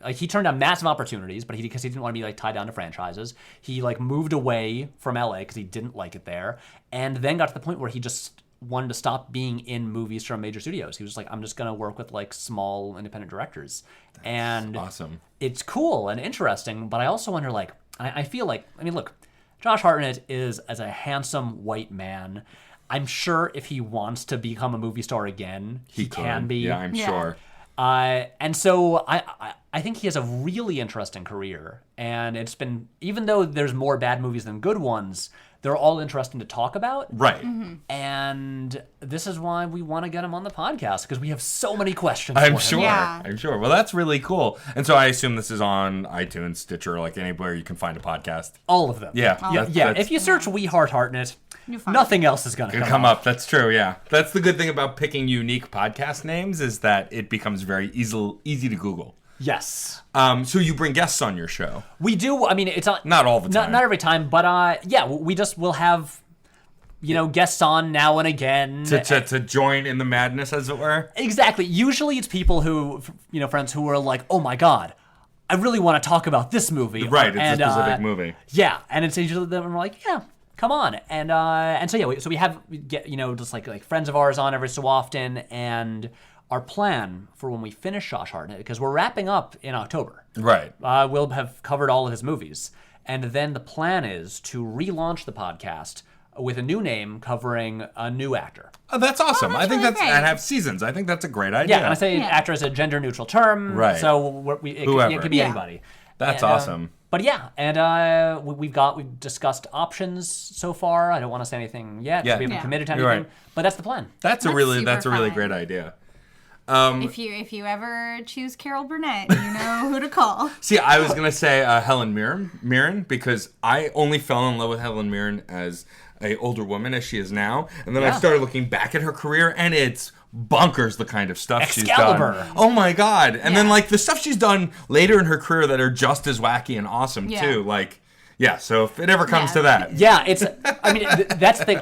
like he turned down massive opportunities, but because he didn't want to be like tied down to franchises, he like moved away from LA because he didn't like it there, and then got to the point where he just wanted to stop being in movies from major studios. He was like, I'm just gonna work with like small independent directors, and awesome. It's cool and interesting. But I also wonder, like, I feel like, I mean, look, Josh Hartnett is as a handsome white man. I'm sure if he wants to become a movie star again, he can could. be. Yeah, I'm Yeah. sure. And so I think he has a really interesting career, and it's been, even though there's more bad movies than good ones, they're all interesting to talk about. Right. And this is why we want to get him on the podcast, because we have so many questions. I'm for him. sure. Yeah. I'm sure. Well, that's really cool. And so I assume this is on iTunes, Stitcher, like anywhere you can find a podcast. All of them. Yeah. Yeah. If you search "We Heart Hartnett," nothing else is going to come up. That's true. Yeah. That's the good thing about picking unique podcast names is that it becomes very easy to Google. Yes. So you bring guests on your show. We do. I mean, it's Not all the time. Not every time, but yeah, we'll have guests on now and again To join in the madness, as it were. Exactly. Usually, it's people who friends who are like, "Oh my god, I really want to talk about this movie." Right. It's a specific movie. Yeah, and it's usually them. We're like, "Yeah, come on," and so yeah, we get just like friends of ours on every so often, and our plan for when we finish Heart Hartnett, because we're wrapping up in October. Right. We'll have covered all of his movies. And then the plan is to relaunch the podcast with a new name covering a new actor. Oh, that's awesome. that's I think really that's, great. and have seasons. I think that's a great idea. Yeah, and I say actor is a gender-neutral term. Right. So it could be Yeah. anybody. That's And, awesome. But yeah, and we've discussed options so far. I don't want to say anything yet. Yeah. We haven't Yeah. committed to You're anything. right. But that's the plan. That's a That's really super fun. great idea. If you ever choose Carol Burnett, you know who to call. See, I was gonna say Helen Mirren because I only fell in love with Helen Mirren as a older woman as she is now, and then I started looking back at her career, and it's bonkers the kind of stuff she's Excalibur. done. Oh my god! And then Yeah. like the stuff she's done later in her carear that are just as wacky and awesome Yeah. too. Like, yeah. So if it ever comes Yeah. to that, Yeah, it's. I mean, that's the thing.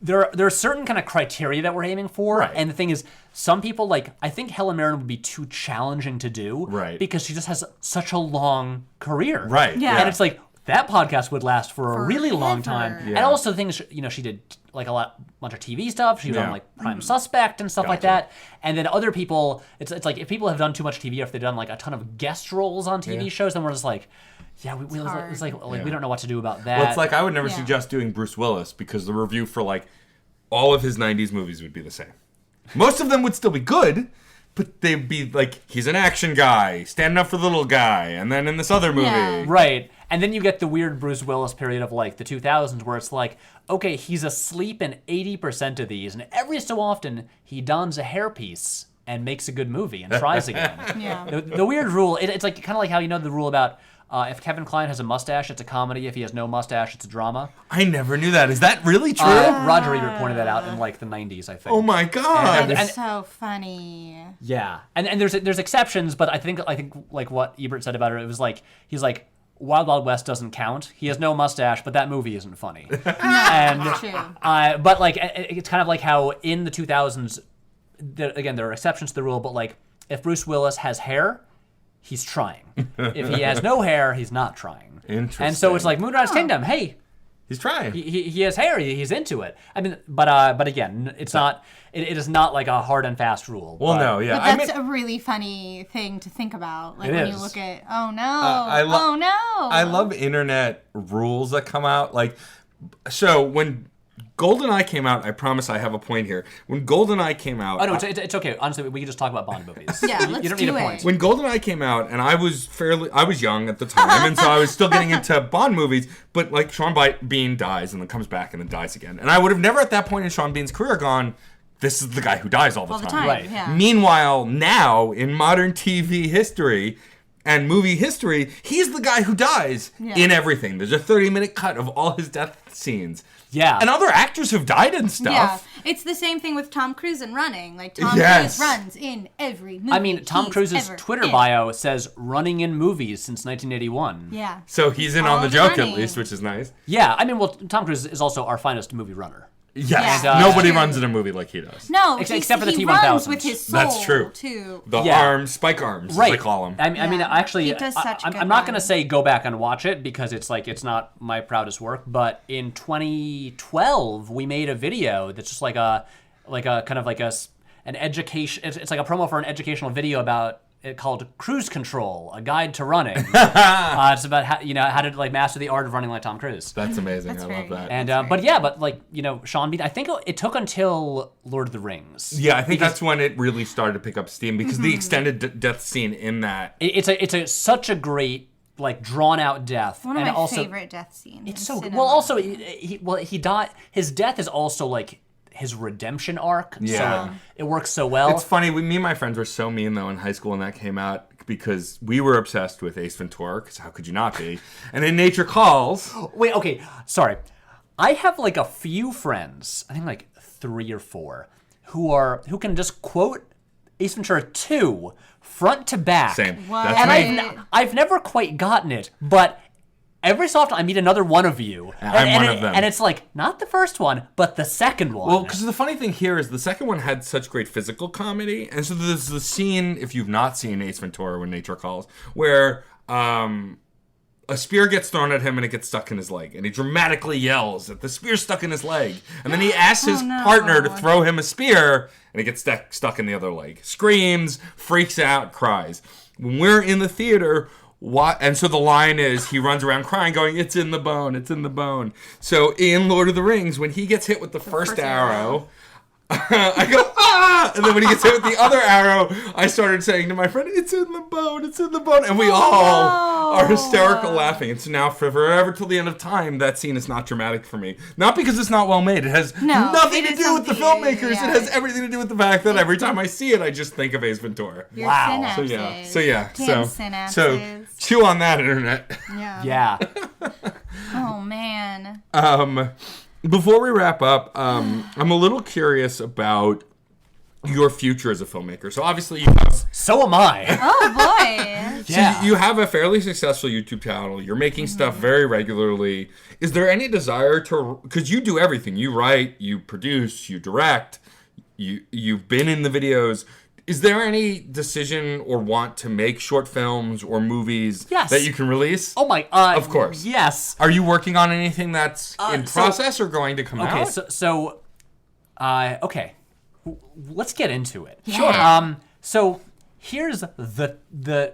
There are certain kind of criteria that we're aiming for, Right. and the thing is, some people I think Helen Mirren would be too challenging to do, Right. Because she just has such a long career, Right, Yeah. And it's like that podcast would last for a really long time, Forever. and Yeah. also things she did like bunch of TV stuff. She was on Yeah. like Prime Suspect and stuff like Gotcha. that, and then other people, it's like if people have done too much TV, or if they've done like a ton of guest roles on TV shows, then we're just like. Yeah, it's like we don't know what to do about that. well, it's like I would never Yeah. suggest doing Bruce Willis because the review for like all of his '90s movies would be the same. Most of them would still be good, but they'd be like, he's an action guy, standing up for the little guy, and then in this other movie. Yeah. Right. And then you get the weird Bruce Willis period of like the 2000s where it's like, okay, he's asleep in 80% of these, and every so often he dons a hairpiece and makes a good movie and tries again. Yeah. The weird rule, it's like kind of like how the rule about if Kevin Kline has a mustache, it's a comedy. If he has no mustache, it's a drama. I never knew that. Is that really true? Roger Ebert pointed that out in like the 90s, I think. Oh my god. That's so funny. Yeah, and there's exceptions, but I think like what Ebert said about it was like he's like Wild Wild West doesn't count. He has no mustache, but that movie isn't funny. And True. but like it's kind of like how in the 2000s, there are exceptions to the rule, but like if Bruce Willis has hair, he's trying. If he has no hair, he's not trying. Interesting. And so it's like Moonrise Kingdom. Hey, He's trying. he has hair. He's into it. I mean, but again, it's not. It is not like a hard and fast rule. Well, but- no, yeah. But I that's mean, a really funny thing to think about. Like It when is. you look at, oh no, I oh no. I love internet rules that come out. Like, so when GoldenEye came out, I promise I have a point here. When GoldenEye came out, Oh no, it's okay. Honestly, we can just talk about Bond movies. Yeah, you let's don't need do a it. point. when GoldenEye came out, and I was young at the time, and so I was still getting into Bond movies. But like Sean Bean dies and then comes back and then dies again, and I would have never at that point in Sean Bean's career gone, this is the guy who dies all the all the time. time. Right. Yeah. Meanwhile, now in modern TV history and movie history, he's the guy who dies Yeah. in everything. There's a 30-minute cut of all his death scenes. Yeah. And other actors have died and Yeah, stuff. it's the same thing with Tom Cruise and running. Like Tom Yes. Cruise runs in every movie. I mean, Tom he's Cruise's ever Twitter in. bio says running in movies since 1981. Yeah. So he's in All on the the joke money. at least, which is nice. Yeah, I mean, well, Tom Cruise is also our finest movie runner. Yes. Yeah. Nobody True. runs in a movie like he does. No, Except for the he T-1000s. runs with his soul. That's true. Too. The Yeah. arms, spike arms, Right. as they call them. I mean, Yeah. actually, He does such good I'm not going to runs. say go back and watch it because it's not my proudest work. But in 2012, we made a video that's just like a kind of like an education. It's like a promo for an educational video about it called Cruise Control, a guide to running. It's about how to like master the art of running like Tom Cruise. That's amazing. I love very- that. And That's but yeah, but like Sean Bean. I think it took until Lord of the Rings. yeah, I think that's when it really started to pick up steam because Mm-hmm. the extended death scene in that. It's such a great like drawn out death. One of and my also, favorite death scenes. It's in so good. cinema. Well, also he died. His death is also like his redemption arc. Yeah. So it works so well. It's funny. Me and my friends were so mean though in high school when that came out because we were obsessed with Ace Ventura. Because how could you not be? And in Nature Calls, Wait, okay, sorry. I have like a few friends, I think like 3 or 4, who can just quote Ace Ventura 2 front to back. Same. What? That's And me. I've never quite gotten it, but every so often I meet another one of you. I'm one of them. And it's like, not the first one, but the second one. Well, because the funny thing here is the second one had such great physical comedy, and so there's the scene, if you've not seen Ace Ventura: When Nature Calls, where a spear gets thrown at him and it gets stuck in his leg, and he dramatically yells that the spear's stuck in his leg, and then he asks his partner to throw him a spear, and it gets stuck in the other leg. Screams, freaks out, cries. When we're in the theater, and so the line is, he runs around crying, going, "It's in the bone, it's in the bone." So in Lord of the Rings, when he gets hit with the first arrow, I go, "Ah!" And then when he gets hit with the other arrow, I started saying to my friend, "It's in the bone, it's in the bone." And we all are hysterical laughing. And so now forever till the end of time, that scene is not dramatic for me. Not because it's not well made. It has nothing to do with the filmmakers. Yeah. It has everything to do with the fact that every time I see it, I just think of Ace Ventura. Your Wow. synapses. So yeah. Damn So synapses. chew on that, internet. yeah. Oh, man. Before we wrap up, I'm a little curious about your future as a filmmaker. So obviously you have, So am I. Oh, boy. Yeah. you have a fairly successful YouTube channel. You're making stuff very regularly. Is there any desire to, because you do everything. You write, you produce, you direct, you've been in the videos. Is there any decision or want to make short films or movies Yes. that you can release? Oh my, Of course. Yes. Are you working on anything that's in so- process or going to come Okay, out? okay. Let's get into it. Sure. So here's the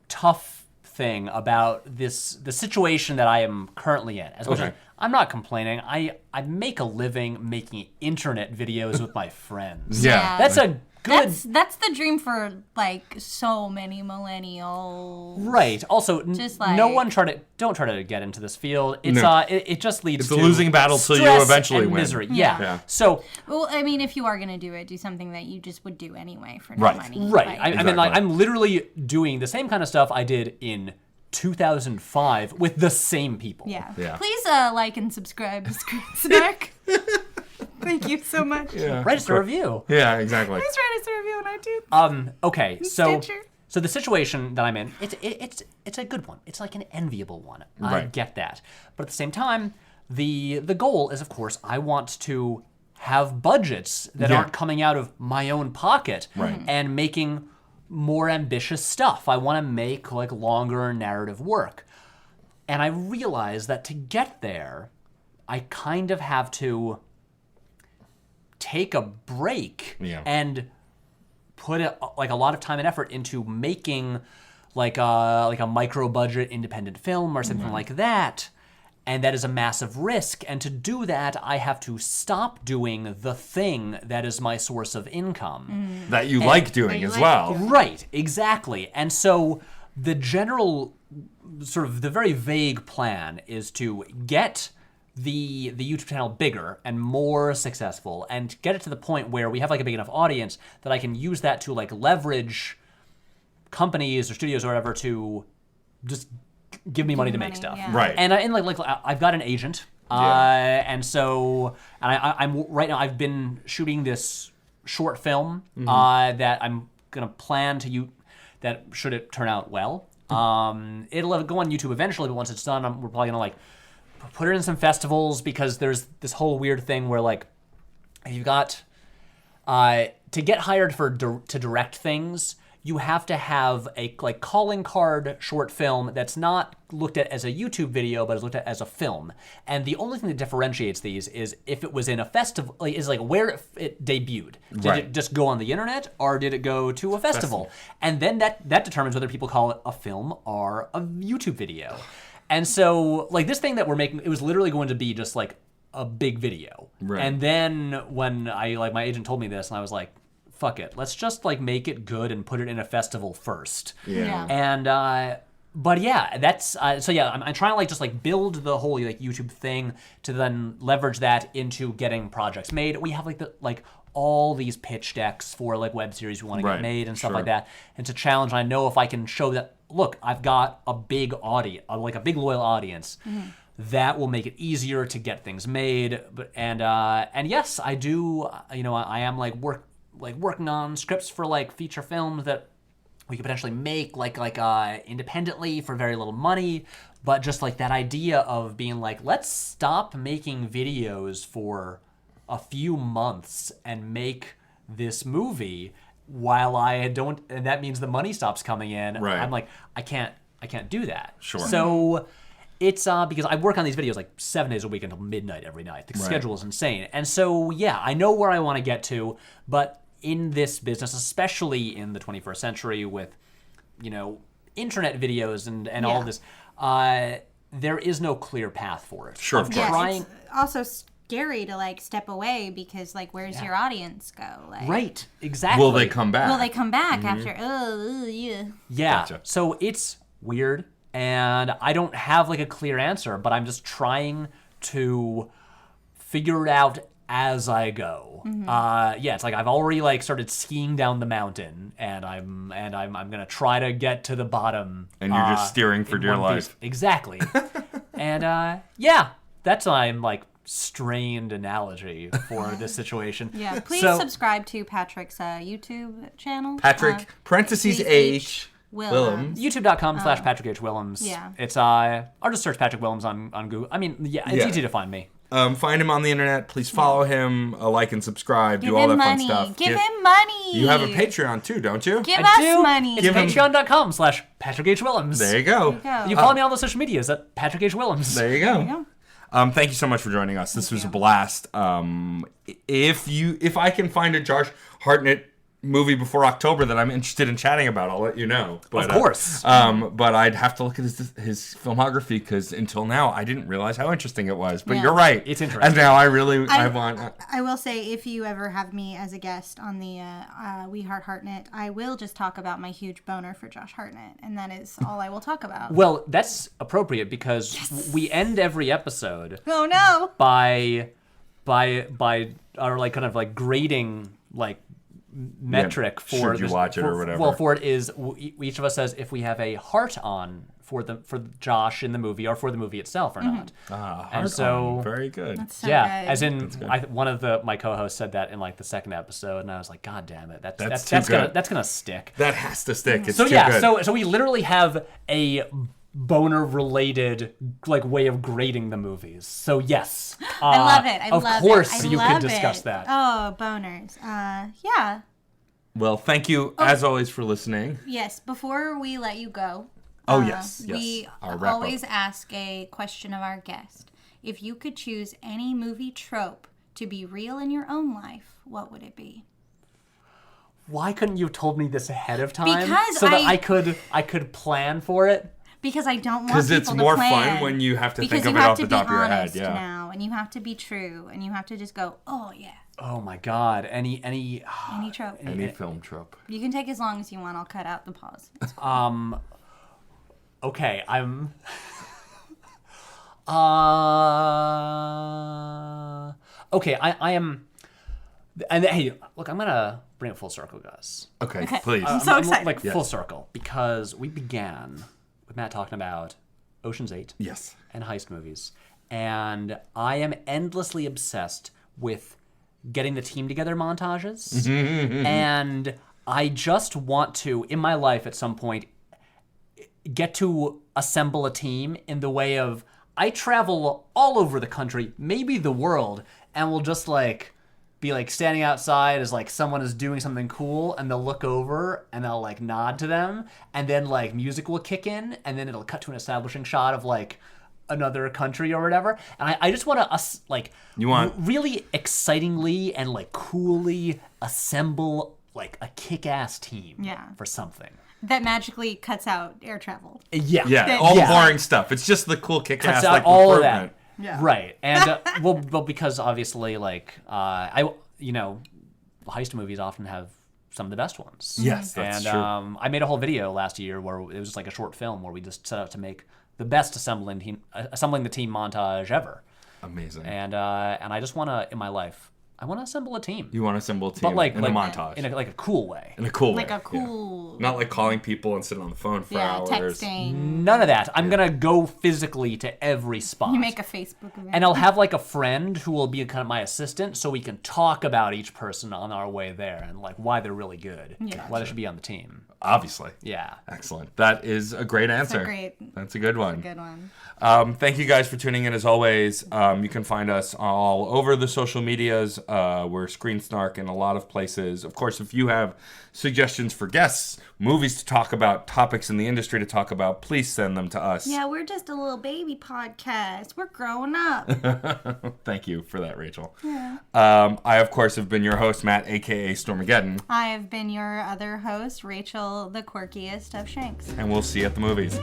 tough thing about the situation that I am currently in. As much as Okay. I'm not complaining, I make a living making internet videos with my friends. Yeah. That's a good. That's the dream for, like, so many millennials. Right. Also, Just no like- one don't try to get into this field. It's No. it just leads It's to a losing battle till you stress eventually and win. misery. Yeah. Yeah. So Well, I mean, if you are going to do it, do something that you just would do anyway for no Right. money. right. Like, I mean, like, Exactly. I'm literally doing the same kind of stuff I did in 2005 with the same people. yeah. Yeah. Please like and subscribe to Screen Snark. Thank you so much. Yeah. Write us a review. Yeah, exactly. Please write us a review on iTunes. Okay, so Stitcher. so the situation that I'm in, it's a good one. It's like an enviable one. I Right. get that, but at the same time, the goal is, of course, I want to have budgets that Yeah. aren't coming out of my own pocket Right. and making more ambitious stuff. I want to make like longer narrative work, and I realize that to get there, I kind of have to take a break Yeah. and put like a lot of time and effort into making like a micro budget independent film or something like that, and that is a massive risk. And to do that, I have to stop doing the thing that is my source of income. That you like doing you as like well. Right, exactly. And so the general, sort of the very vague plan is to get the YouTube channel bigger and more successful, and get it to the point where we have like a big enough audience that I can use that to like leverage companies or studios or whatever to just give me money to make money, stuff. yeah. Right. And I've got an agent, Yeah. and so I'm right now. I've been shooting this short film Mm-hmm. that I'm gonna plan to that should it turn out well. It'll go on YouTube eventually, but once it's done, we're probably gonna like put it in some festivals, because there's this whole weird thing where like you've got to get hired to direct things, you have to have a like calling card short film that's not looked at as a YouTube video, but is looked at as a film. And the only thing that differentiates these is if it was in a festival, is like where it debuted. Did Right. it just go on the internet, or did it go to a festival? And then that determines whether people call it a film or a YouTube video. And so like this thing that we're making, it was literally going to be just like a big video. Right. And then when my agent told me this, and I was like, fuck it, let's just like make it good and put it in a festival first. Yeah. And but yeah, that's so yeah, I'm trying to like just like build the whole like YouTube thing to then leverage that into getting projects made. We have like all these pitch decks for like web series we want to Right, get made and stuff sure. like that. And it's a challenge. I know if I can show that, look, I've got a big audience, like a big loyal audience, that will make it easier to get things made. But and yes, I do. I am like like working on scripts for like feature films that we could potentially make like independently for very little money, but just like that idea of being like, let's stop making videos for a few months and make this movie while I don't, and that means the money stops coming in. Right. I'm like, I can't do that. Sure. So it's because I work on these videos like 7 days a week until midnight every night. The schedule is insane. And so, yeah, I know where I want to get to, but in this business, especially in the 21st century with, internet videos and all of this, there is no clear path for it. Sure, of course. It's also scary to like step away because like where's your audience go? Like, Right, exactly. Will they come back? will they come back after? Oh, yeah. Yeah. Gotcha. So it's weird, and I don't have like a clear answer, but I'm just trying to figure it out as I go. It's like I've already like started skiing down the mountain, and I'm gonna try to get to the bottom. And you're just steering for in dear one piece. life. Exactly. And that's my like strained analogy for this situation. Yeah, please So- subscribe to Patrick's YouTube channel. Patrick, parentheses H. Willems. YouTube.com/Patrick H. Willems. Yeah. It's I'll just search Patrick Willems on Google. I mean, it's Yeah. easy to find me. Find him on the internet. Please follow him, like and subscribe, Give do all him that fun money. stuff. Give him money. You have a Patreon too, don't you? Give I us do. money. It's Give him- patreon.com/Patrick H. Willems. There you go. There you You follow me on all the social medias at Patrick H. Willems. There you go. Thank you so much for joining us. This was a blast. If I can find a Josh Hartnett movie before October that I'm interested in chatting about, I'll let you know. But, Of course. But I'd have to look at his filmography because until now I didn't realize how interesting it was. But you're right. It's interesting. And now I want. I will say, if you ever have me as a guest on the We Heart Hartnett, I will just talk about my huge boner for Josh Hartnett, and that is all I will talk about. Well, that's appropriate because we end every episode Oh no! by our like kind of like grading like metric for should you this, watch it for, or whatever. Well, for it is each of us says if we have a heart on for Josh in the movie or for the movie itself or not. Heart so- on. Very good. So Yeah, good. as in one of my co-hosts said that in like the second episode, and I was like, God damn it, That's too good. that's gonna stick. That has to stick. It's So too yeah, good. so we literally have a boner-related like way of grading the movies. So yes, I love it. I of love course, it. I you love can discuss it. that. Oh, boners. Yeah. Well, thank you as always for listening. Yes. Before we let you go. Oh, yes. We Our wrap-up. always ask a question of our guest. If you could choose any movie trope to be real in your own life, what would it be? Why couldn't you have told me this ahead of time? Because so that I could plan for it. Because I don't want Because people it's to more plan. fun when you have to Because think of you it have off to the be top of your head. honest Yeah. now, and you have to be true, and you have to just go, oh yeah, Oh my God! Any any trope. Any film trope. You can take as long as you want. I'll cut out the pause. Okay, I'm. Okay, I am. And hey, look, I'm gonna bring it full circle, guys. Okay, please. I'm so excited. Like Yes. full circle because we began with Matt talking about Ocean's 8 Yes. and heist movies, and I am endlessly obsessed with getting the team together montages, and I just want to, in my life at some point, get to assemble a team in the way of I travel all over the country, maybe the world, and will just like be like standing outside as like someone is doing something cool, and they'll look over and I'll like nod to them, and then like music will kick in, and then it'll cut to an establishing shot of like another country or whatever, and I just want to like really excitingly and like coolly assemble like a kick-ass team for something. That magically cuts out air travel. Yeah. Yeah, all the boring stuff. It's just the cool Cuts kick-ass out like all of recruitment. that. Yeah. Right. And well, because obviously like heist movies often have some of the best ones. Yes, that's and true. I made a whole video last year where it was just like a short film where we just set out to make the best assembling the team montage ever. Amazing. And I just want to in my life I want to assemble a team. You want to assemble a team But like in a montage. in a cool way. In a cool way. Like a cool... Not like calling people and sitting on the phone for hours. texting. None of that. I'm going to go physically to every spot. You make a Facebook event. And I'll have like a friend who will be kind of my assistant so we can talk about each person on our way there and like why they're really good. Yeah. Why they should be on the team. Obviously. Yeah. Excellent. That is a great answer. That's a good one. Good one. Thank you guys for tuning in as always. You can find us all over the social medias. We're Screen Snark in a lot of places. Of course, if you have suggestions for guests, movies to talk about, topics in the industry to talk about, please send them to us. Yeah, we're just a little baby podcast. We're growing up. Thank you for that, Rachel. Yeah. I, of course, have been your host, Matt, a.k.a. Stormageddon. I have been your other host, Rachel, the quirkiest of Shanks. And we'll see you at the movies.